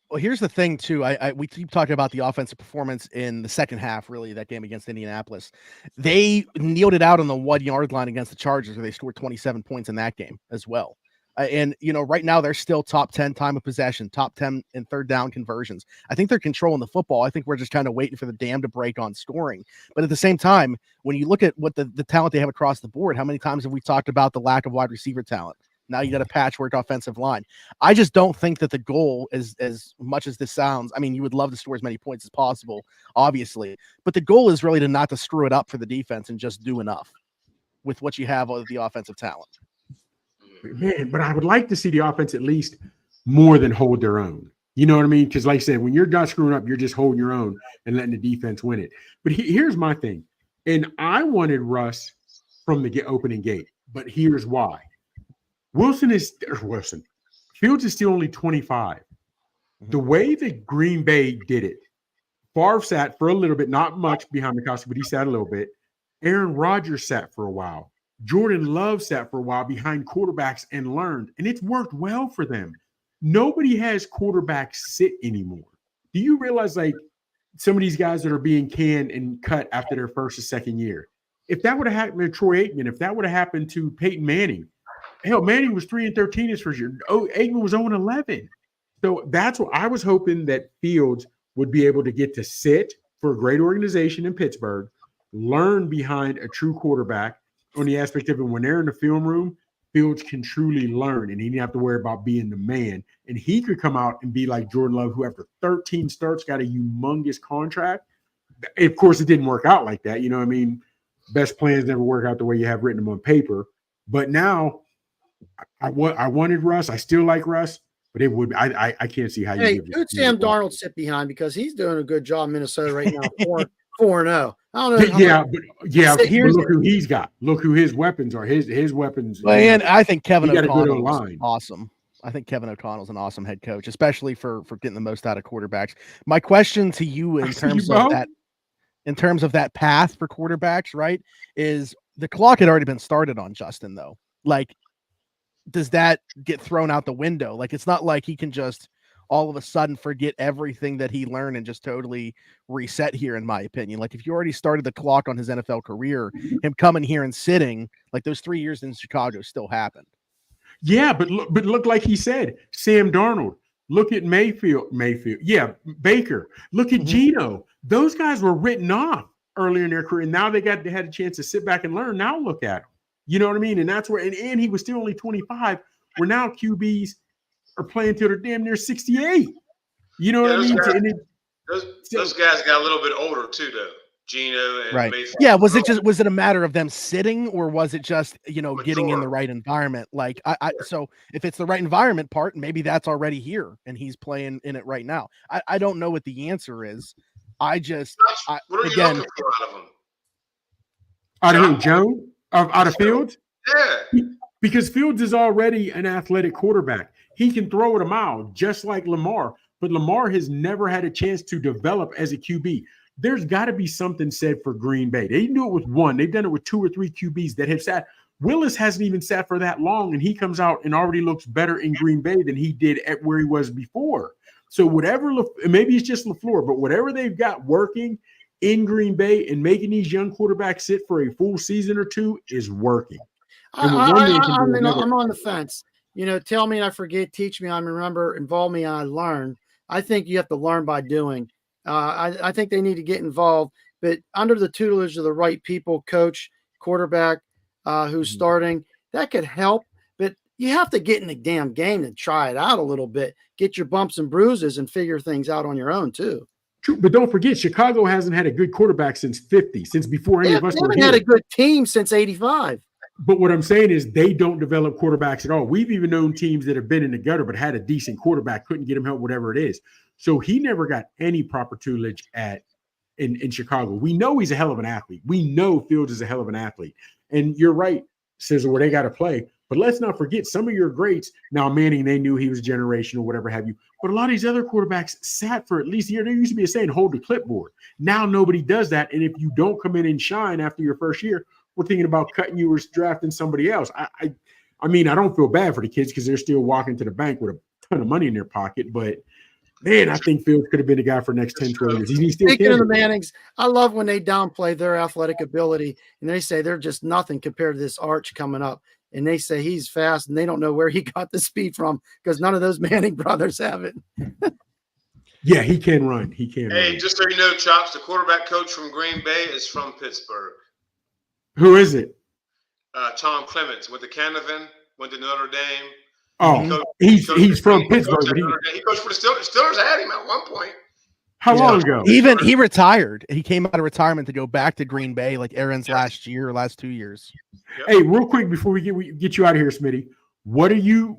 Well, here's the thing too. We keep talking about the offensive performance in the second half, really, that game against Indianapolis. They kneeled it out on the 1-yard line against the Chargers, where they scored 27 points in that game as well. And right now they're still top 10 time of possession, top 10 in third down conversions. I think they're controlling the football. I think we're just kind of waiting for the dam to break on scoring. But at the same time, when you look at what the talent they have across the board, how many times have we talked about the lack of wide receiver talent? Now you got a patchwork offensive line. I just don't think that the goal is, as much as this sounds, I mean, you would love to score as many points as possible, obviously, but the goal is really not to screw it up for the defense and just do enough with what you have of the offensive talent. Man, but I would like to see the offense at least more than hold their own. You know what I mean? Because like I said, when you're not screwing up, you're just holding your own and letting the defense win it. But here's my thing. And I wanted Russ from the opening gate, but here's why. Fields is still only 25. The way that Green Bay did it, Favre sat for a little bit, not much behind McCoskey, but he sat a little bit. Aaron Rodgers sat for a while. Jordan Love sat for a while behind quarterbacks and learned, and it's worked well for them. Nobody has quarterbacks sit anymore. Do you realize, like, some of these guys that are being canned and cut after their first or second year? If that would have happened to Troy Aikman, if that would have happened to Peyton Manning, hell, Manning was 3-13 his first year. Oh, Aikman was 0-11. So that's what I was hoping, that Fields would be able to get to sit for a great organization in Pittsburgh, learn behind a true quarterback on the aspect of it. When they're in the film room, Fields can truly learn, and he didn't have to worry about being the man. And he could come out and be like Jordan Love, who after 13 starts got a humongous contract. Of course, it didn't work out like that. You know what I mean? Best plans never work out the way you have written them on paper. But now I wanted Russ. I still like Russ, but it would. I can't see how you. Hey, could Sam Darnold sit behind, because he's doing a good job in Minnesota right now, 4-0. I don't know. But look who he's got. Look who his weapons are. His weapons. And I think Kevin O'Connell is awesome. I think Kevin O'Connell's an awesome head coach, especially for getting the most out of quarterbacks. My question to you in terms of that path for quarterbacks, right, is the clock had already been started on Justin, though. Like, does that get thrown out the window? Like, it's not like he can just all of a sudden forget everything that he learned and just totally reset here, in my opinion. Like, if you already started the clock on his NFL career, him coming here and sitting, like, those 3 years in Chicago still happened. Yeah, but look, like he said, Sam Darnold. Look at Mayfield. Yeah, Baker. Look at Geno. Those guys were written off earlier in their career, and now they had a chance to sit back and learn. Now look at them. You know what I mean? And that's where, and he was still only 25. Where now QBs are playing till they're damn near 68. You know what I mean? Those guys got a little bit older too, though. Geno and right. Mayfield. Yeah. Was it a matter of them sitting, or was it just, getting in the right environment? Like, so if it's the right environment part, maybe that's already here and he's playing in it right now. I don't know what the answer is. What are you looking for out of him? Out of who? Joe? Out of Fields? Yeah. Because Fields is already an athletic quarterback. He can throw it a mile, just like Lamar. But Lamar has never had a chance to develop as a QB. There's got to be something said for Green Bay. They do it with one. They've done it with 2 or 3 QBs that have sat. Willis hasn't even sat for that long, and he comes out and already looks better in Green Bay than he did at where he was before. So maybe it's just LaFleur, but whatever they've got working in Green Bay and making these young quarterbacks sit for a full season or 2 is working. I'm on the fence. Tell me and I forget, teach me I remember, involve me and I learn. I think you have to learn by doing. I think they need to get involved, but under the tutelage of the right people, coach, quarterback, who's starting, that could help. But you have to get in the damn game and try it out a little bit, get your bumps and bruises and figure things out on your own too. True, but don't forget, Chicago hasn't had a good quarterback since before any of us They were haven't here. had a good team since '85. But what I'm saying is they don't develop quarterbacks at all. We've even known teams that have been in the gutter but had a decent quarterback, couldn't get him help, whatever it is. So he never got any proper tutelage in Chicago. We know he's a hell of an athlete. We know Fields is a hell of an athlete. And you're right, Sizzle, where they got to play. But let's not forget some of your greats. Now, Manning, they knew he was generational, whatever have you. But a lot of these other quarterbacks sat for at least a year. There used to be a saying, hold the clipboard. Now nobody does that. And if you don't come in and shine after your first year, we're thinking about cutting you or drafting somebody else. I mean, I don't feel bad for the kids because they're still walking to the bank with a ton of money in their pocket. But, man, I think Fields could have been the guy for the next 10, 12 years. He's still Speaking of the Mannings, I love when they downplay their athletic ability and they say they're just nothing compared to this Arch coming up. And they say he's fast, and they don't know where he got the speed from because none of those Manning brothers have it. Yeah, he can run. He can run. Hey, just so you know, Chops, the quarterback coach from Green Bay is from Pittsburgh. Who is it? Tom Clements went to Canavan, went to Notre Dame. Oh, he's from Pittsburgh. But he coached for the Steelers. Steelers had him at one point. How long ago? Even he retired. He came out of retirement to go back to Green Bay like Aaron's last 2 years. Yep. Hey, real quick before we get you out of here, Smitty, what are you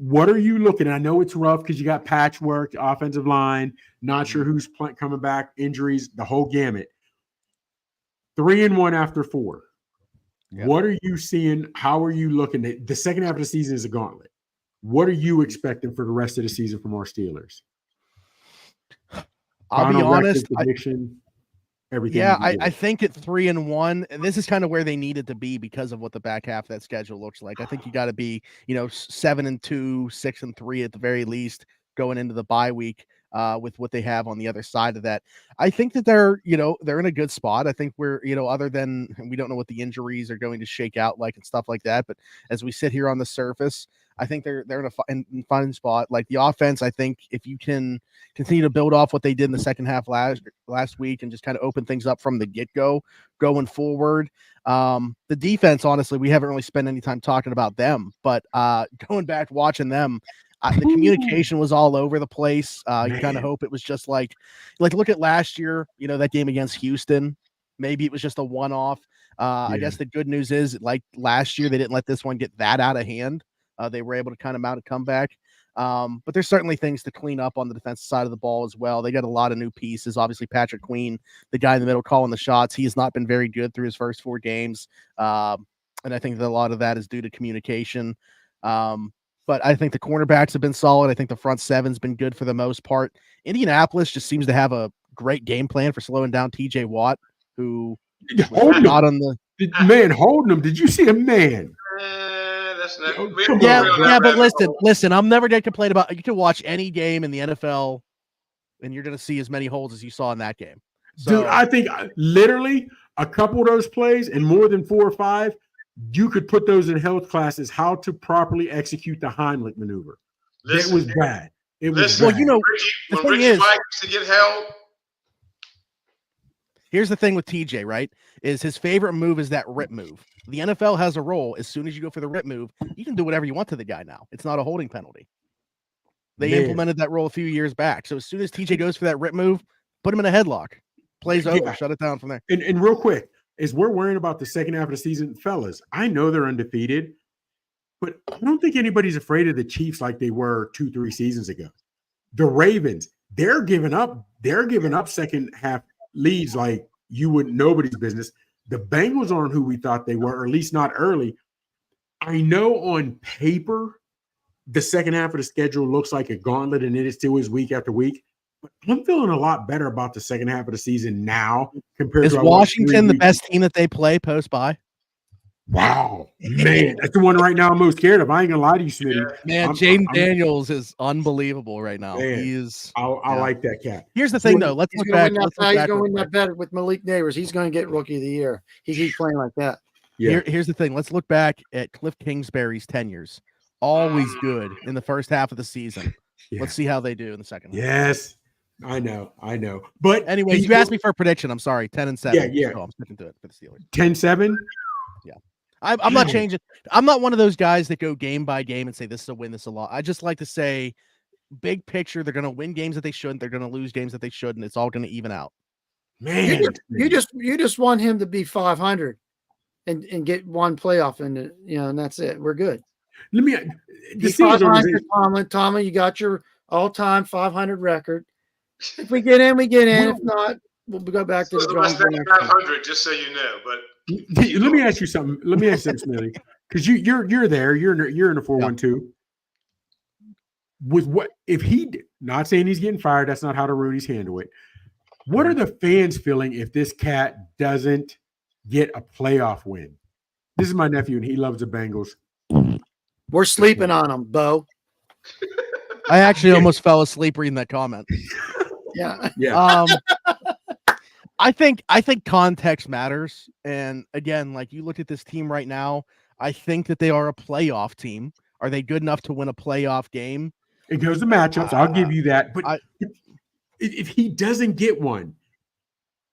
looking at? I know it's rough because you got patchwork, offensive line, not sure who's coming back, injuries, the whole gamut. 3-1 after 4. Yep. What are you seeing? How are you looking at the second half of the season is a gauntlet? What are you expecting for the rest of the season from our Steelers? I'll be honest. Everything. Yeah, I think at 3-1, and this is kind of where they needed to be because of what the back half of that schedule looks like. I think you got to be, 7-2, 6-3 at the very least going into the bye week with what they have on the other side of that. I think that they're in a good spot. I think we're, other than we don't know what the injuries are going to shake out like and stuff like that. But as we sit here on the surface, I think they're in a fine spot. Like the offense, I think if you can continue to build off what they did in the second half last week and just kind of open things up from the get-go going forward. The defense, honestly, we haven't really spent any time talking about them, but going back watching them, the communication was all over the place. You kind of hope it was just like look at last year, that game against Houston. Maybe it was just a one-off. I guess the good news is, like last year, they didn't let this one get that out of hand. They were able to kind of mount a comeback. But there's certainly things to clean up on the defensive side of the ball as well. They got a lot of new pieces. Obviously, Patrick Queen, the guy in the middle calling the shots, he has not been very good through his first 4 games. And I think that a lot of that is due to communication. But I think the cornerbacks have been solid. I think the front seven's been good for the most part. Indianapolis just seems to have a great game plan for slowing down TJ Watt, who was not on the man holding him. Did you see a man? But listen, I'm never going to complain about. You can watch any game in the NFL, and you're going to see as many holds as you saw in that game. So, dude, I think literally a couple of those plays and more than 4 or 5, you could put those in health classes. How to properly execute the Heimlich maneuver. It was bad. It was well, bad. The thing is, to get held. Here's the thing with TJ, right? Is his favorite move is that rip move. The NFL has a rule. As soon as you go for the rip move, you can do whatever you want to the guy now. It's not a holding penalty. They implemented that rule a few years back. So as soon as TJ goes for that rip move, put him in a headlock. Plays over. Shut it down from there. And real quick, as we're worrying about the second half of the season, fellas, I know they're undefeated, but I don't think anybody's afraid of the Chiefs like they were 2-3 seasons ago. The Ravens, they're giving up second half leads like you wouldn't nobody's business. The Bengals aren't who we thought they were, or at least not early. I know on paper the second half of the schedule looks like a gauntlet, and it still is week after week. But I'm feeling a lot better about the second half of the season now compared to Washington the best team that they play post-bye? Wow, man, that's the one right now I'm most scared of. I ain't gonna lie to you, Smitty. Man, James Daniels is unbelievable right now. Man, he is. I like that cat. Here's the thing, though. Let's look back. He's going to win that bet with Malik Neighbors. He's going to get Rookie of the Year. He keeps playing like that. Yeah. Here's the thing. Let's look back at Cliff Kingsbury's tenures. Always good in the first half of the season. Yeah. Let's see how they do in the second half. Yes, I know. But anyways, you asked me for a prediction. I'm sorry, 10-7. Yeah. So I'm sticking to it for the Steelers. 10-7. Yeah. I'm not changing. I'm not one of those guys that go game by game and say this is a win, this is a loss. I just like to say big picture, they're going to win games that they shouldn't. They're going to lose games that they shouldn't. It's all going to even out. Man, You just want him to be 500 and get one playoff and that's it. We're good. let me. The Be Steelers 500, organization. Tomlin, you got your all-time 500 record. If we get in, we get in. If not, we'll go back to the drawing board next time. 500, just so you know. But Let me ask you something. Smitty, because you're there. You're in the 412. With what if he? Not saying he's getting fired. That's not how the Rooney's handle it. What are the fans feeling if this cat doesn't get a playoff win? This is my nephew, and he loves the Bengals. We're sleeping on him, Bo. I actually almost fell asleep reading that comment. Yeah. Yeah. I think context matters. And again, like you look at this team right now, I think that they are a playoff team. Are they good enough to win a playoff game? It goes to matchups. I'll give you that. But if he doesn't get one,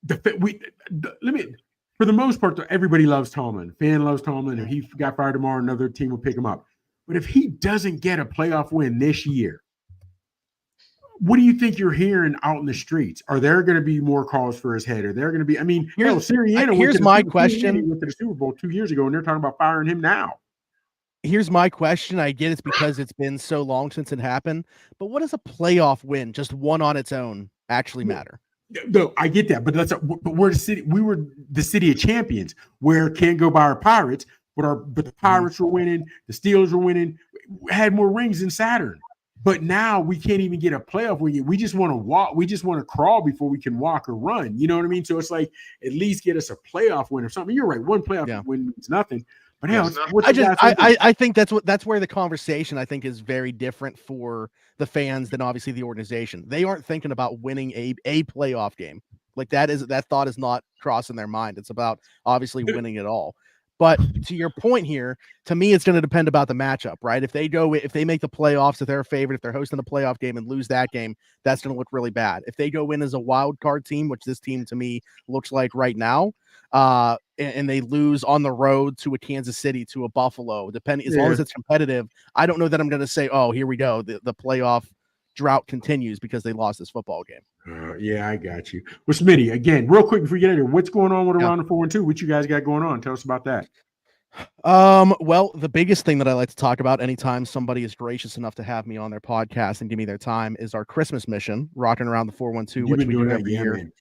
for the most part, everybody loves Tomlin. Fan loves Tomlin. If he got fired tomorrow, another team will pick him up. But if he doesn't get a playoff win this year, what do you think you're hearing out in the streets? Are there going to be more calls for his head? Are there going to be? I mean, Sirianni here's my question. Went to the Super Bowl 2 years ago, and they're talking about firing him now. Here's my question. I get it's because it's been so long since it happened, but what does a playoff win, just one on its own, actually matter? No, I get that, but we're the city. We were the city of champions, where can't go by our Pirates, but the Pirates were winning, the Steelers were winning, we had more rings than Saturn. But now we can't even get a playoff win. We just want to walk. We just want to crawl before we can walk or run. You know what I mean? So it's like at least get us a playoff win or something. You're right. One playoff win means nothing. But hell, I think that's where the conversation I think is very different for the fans than obviously the organization. They aren't thinking about winning a playoff game. Like that thought is not crossing their mind. It's about obviously winning it all. But to your point here, to me, it's going to depend about the matchup, right? If they make the playoffs, if they're a favorite, if they're hosting a playoff game and lose that game, that's going to look really bad. If they go in as a wild card team, which this team to me looks like right now, and they lose on the road to a Kansas City, to a Buffalo, as long as it's competitive, I don't know that I'm going to say, oh, here we go. The playoff drought continues because they lost this football game. Yeah, I got you. Well, Smitty, again, real quick before you get in here, what's going on with around the 412? What you guys got going on? Tell us about that. Well, the biggest thing that I like to talk about anytime somebody is gracious enough to have me on their podcast and give me their time is our Christmas mission, Rocking Around the 412, which we do every year. Man.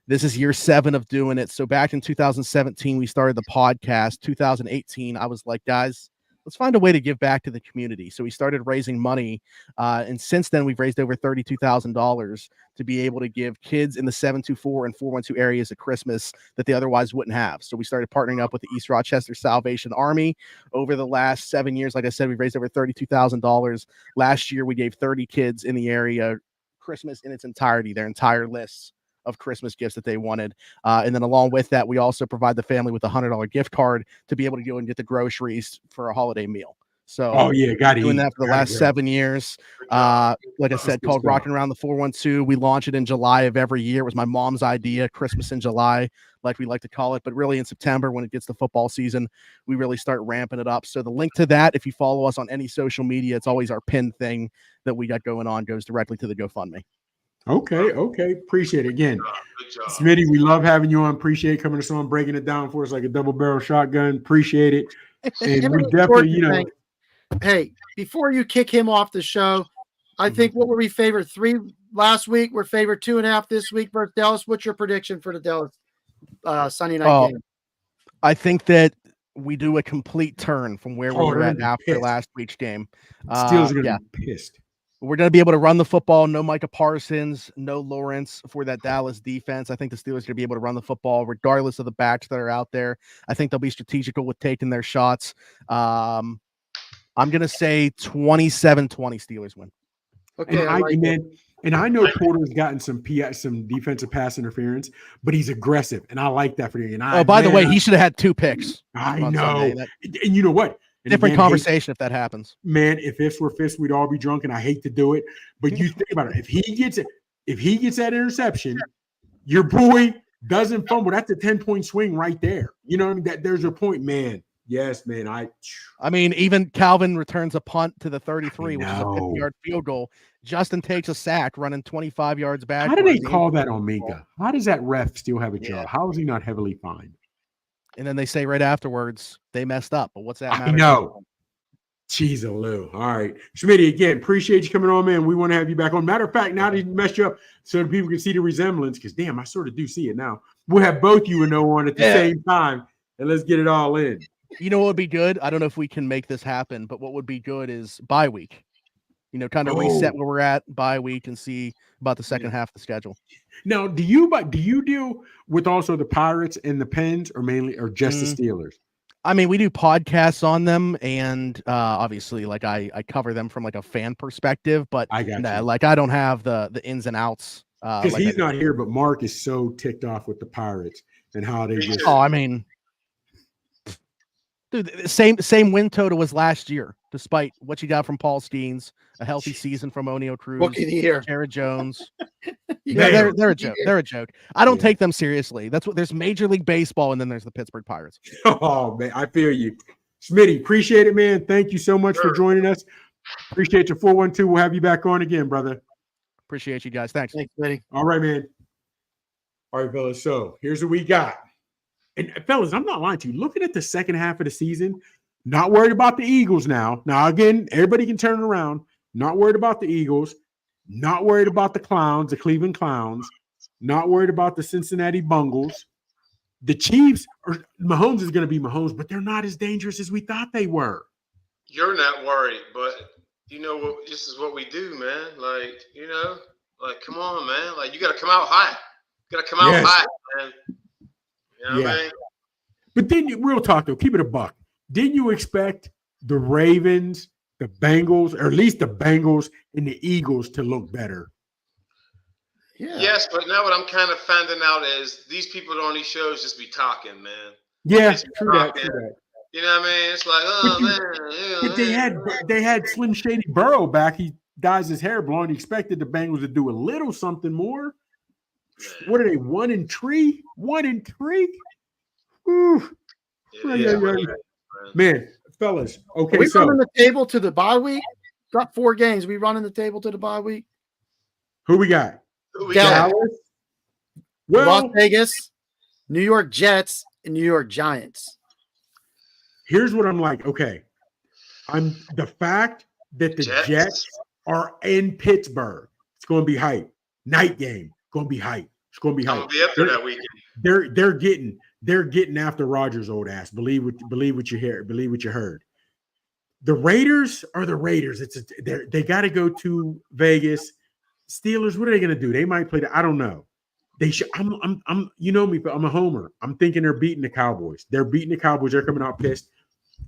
This is year 7 of doing it. So back in 2017, we started the podcast. 2018, I was like, guys, let's find a way to give back to the community. So we started raising money. And since then, we've raised over $32,000 to be able to give kids in the 724 and 412 areas a Christmas that they otherwise wouldn't have. So we started partnering up with the East Rochester Salvation Army. Over the last 7 years, like I said, we've raised over $32,000. Last year, we gave 30 kids in the area Christmas in its entirety, their entire lists of Christmas gifts that they wanted. And then along with that, we also provide the family with a $100 gift card to be able to go and get the groceries for a holiday meal. So doing that for the last 7 years. Like I said, called Rocking Around the 412. We launch it in July of every year. It was my mom's idea, Christmas in July, like we like to call it. But really in September, when it gets to football season, we really start ramping it up. So the link to that, if you follow us on any social media, it's always our pinned thing that we got going on, goes directly to the GoFundMe. Okay. Appreciate it. Again, Smitty, we love having you on. Appreciate coming us on, breaking it down for us like a double barrel shotgun. Appreciate it. And we definitely, Hey, before you kick him off the show, I think what were we favored 3 last week? We're favored 2.5 this week versus Dallas. What's your prediction for the Dallas Sunday night game? I think that we do a complete turn from where we were at after last week's game. Steelers are going to be pissed. We're going to be able to run the football. No Micah Parsons, no Lawrence for that Dallas defense. I think the Steelers are going to be able to run the football regardless of the backs that are out there. I think they'll be strategical with taking their shots. I'm going to say 27-20 Steelers win. Okay. And I know Porter's gotten some defensive pass interference, but he's aggressive, and I like that for you. And by the way, he should have had 2 picks. I know. And you know what? And different conversation if that happens. Man, if ifs were fists, we'd all be drunk, and I hate to do it. But you think about it. If he gets that interception, your boy doesn't fumble. That's a 10-point swing right there. You know what I mean? There's your point, man. Yes, man. I mean, even Calvin returns a punt to the 33, which is a No. 50-yard field goal. Justin takes a sack running 25 yards back. How do they call that on Minka? How does that ref still have a Yeah. job? How is he not heavily fined? And then they say right afterwards they messed up. But what's that matter? I know. Jeez, Lou. All right. Schmitty, again, appreciate you coming on, man. We want to have you back on. Matter of fact, now that you messed you up so that people can see the resemblance, because damn, I sort of do see it now. We'll have both you and O on at the same time, and let's get it all in. You know what would be good? I don't know if we can make this happen, but what would be good is bye week. Kind of reset where we're at, bye week, and see about the second half of the schedule. Now, do you deal with also the Pirates and the Pens, or mainly, or just the Steelers? I mean, we do podcasts on them, and obviously, like I cover them from like a fan perspective, but I got you. Like I don't have the ins and outs. Because he's not here, but Mark is so ticked off with the Pirates and how they just. Oh, I mean, dude, same win total was last year, despite what you got from Paul Skeens, a healthy season from O'Neal Cruz, Rookie of the year. Jared Jones. Yeah, they're a joke. They're a joke. I don't take them seriously. That's what there's Major League Baseball, and then there's the Pittsburgh Pirates. Oh man, I feel you, Smitty. Appreciate it, man. Thank you so much for joining us. Appreciate your 412. We'll have you back on again, brother. Appreciate you guys. Thanks, Smitty. All right, man. All right, fellas. So here's what we got. And fellas, I'm not lying to you. Looking at the second half of the season, not worried about the Eagles now. Now, again, everybody can turn around. Not worried about the Eagles. Not worried about the Clowns, the Cleveland Clowns. Not worried about the Cincinnati Bungles. The Chiefs, or Mahomes is going to be Mahomes, but they're not as dangerous as we thought they were. You're not worried, but this is what we do, man. Come on, man. Like, you got to come out hot. You got to come out hot, man. You know what I mean? But then, real talk though, keep it a buck. Didn't you expect the Ravens, the Bengals, or at least the Bengals and the Eagles to look better? Yeah. Yes, but now what I'm kind of finding out is these people on these shows just be talking, man. Yeah, Just true that. talking. You know what I mean? It's like, But they had Slim Shady Burrow back. He dyes his hair blonde. He expected the Bengals to do a little something more. What are they? 1-3? 1-3? Ooh. Man, fellas. Okay, we running the table to the bye week. Got 4 games. We running the table to the bye week. Who we got? Dallas, Well, Las Vegas, New York Jets, and New York Giants. Here's what I'm like. Okay, I'm the fact that the Jets are in Pittsburgh. It's going to be hype. Night game. Going to be hype. It's going to be hype. I'm gonna be up there that weekend. They're getting after Rodgers' old ass. Believe what you hear. Believe what you heard. The Raiders are the Raiders. They got to go to Vegas. Steelers, what are they going to do? They might play. I don't know. They should. I'm. You know me, but I'm a homer. I'm thinking they're beating the Cowboys. They're beating the Cowboys. They're coming out pissed.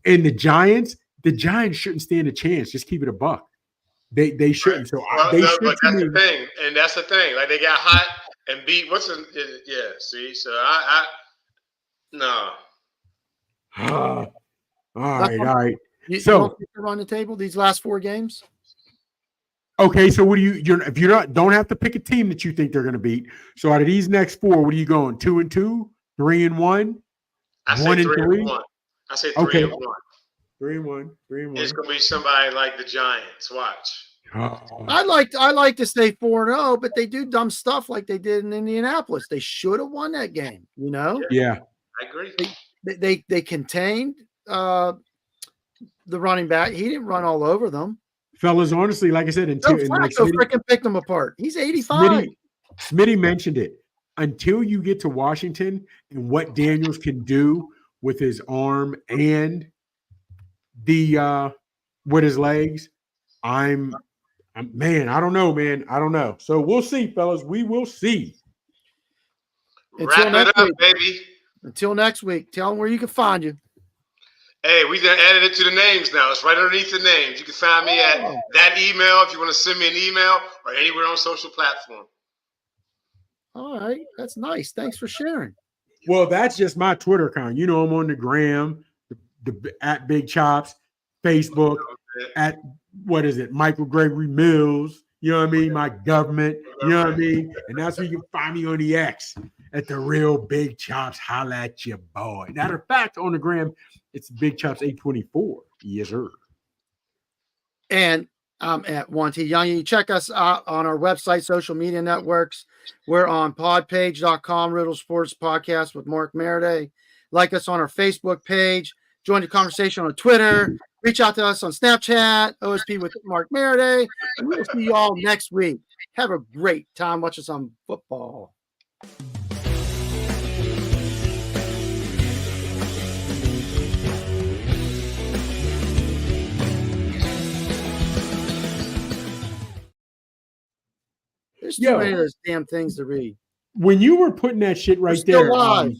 And the Giants shouldn't stand a chance. Just keep it a buck. They shouldn't. So but that's the thing, and that's the thing. Like, they got hot and beat. See, so I no. All right. You So don't think they're on the table these last 4 games? okay, so what do you? If you're not, don't have to pick a team that you think they're going to beat. So out of these next 4, what are you going? 2-2, 3-1, I say 3-1. I say 3-1. 3-1. It's gonna be somebody like the Giants. Watch. I like to say 4-0, but they do dumb stuff like they did in Indianapolis. They should have won that game. Yeah, I agree. They contained the running back. He didn't run all over them. fellas. Honestly, like I said, freaking picked them apart. He's 85. Smitty mentioned it. Until you get to Washington and what Daniels can do with his arm and with his legs, I'm man, I don't know, man. I don't know. So we'll see, fellas. We will see. Wrap it up, baby. Until next week. Tell them where you can find you. Hey, we done added it to the names now. It's right underneath the names. You can find me at that email if you want to send me an email or anywhere on social platform. All right. That's nice. Thanks for sharing. Well, that's just my Twitter account. You know, I'm on the gram, the at Big Chops, Facebook, at what is it, Michael Gregory Mills. You know what I mean? My government. You know what I mean? And that's where you can find me on the X at the real Big Chops. Holla at your boy. Matter of fact, on the gram, it's Big Chops 824. Yes, sir. And I'm at 1T Young. You check us out on our website, social media networks. We're on podpage.com, Riddle Sports Podcast with Mark Maradei. Like us on our Facebook page. Join the conversation on Twitter. Reach out to us on Snapchat, OSP with Mark Maradei. And we'll see you all next week. Have a great time watching some football. There's too many of those damn things to read. When you were putting that shit right We're still there, live.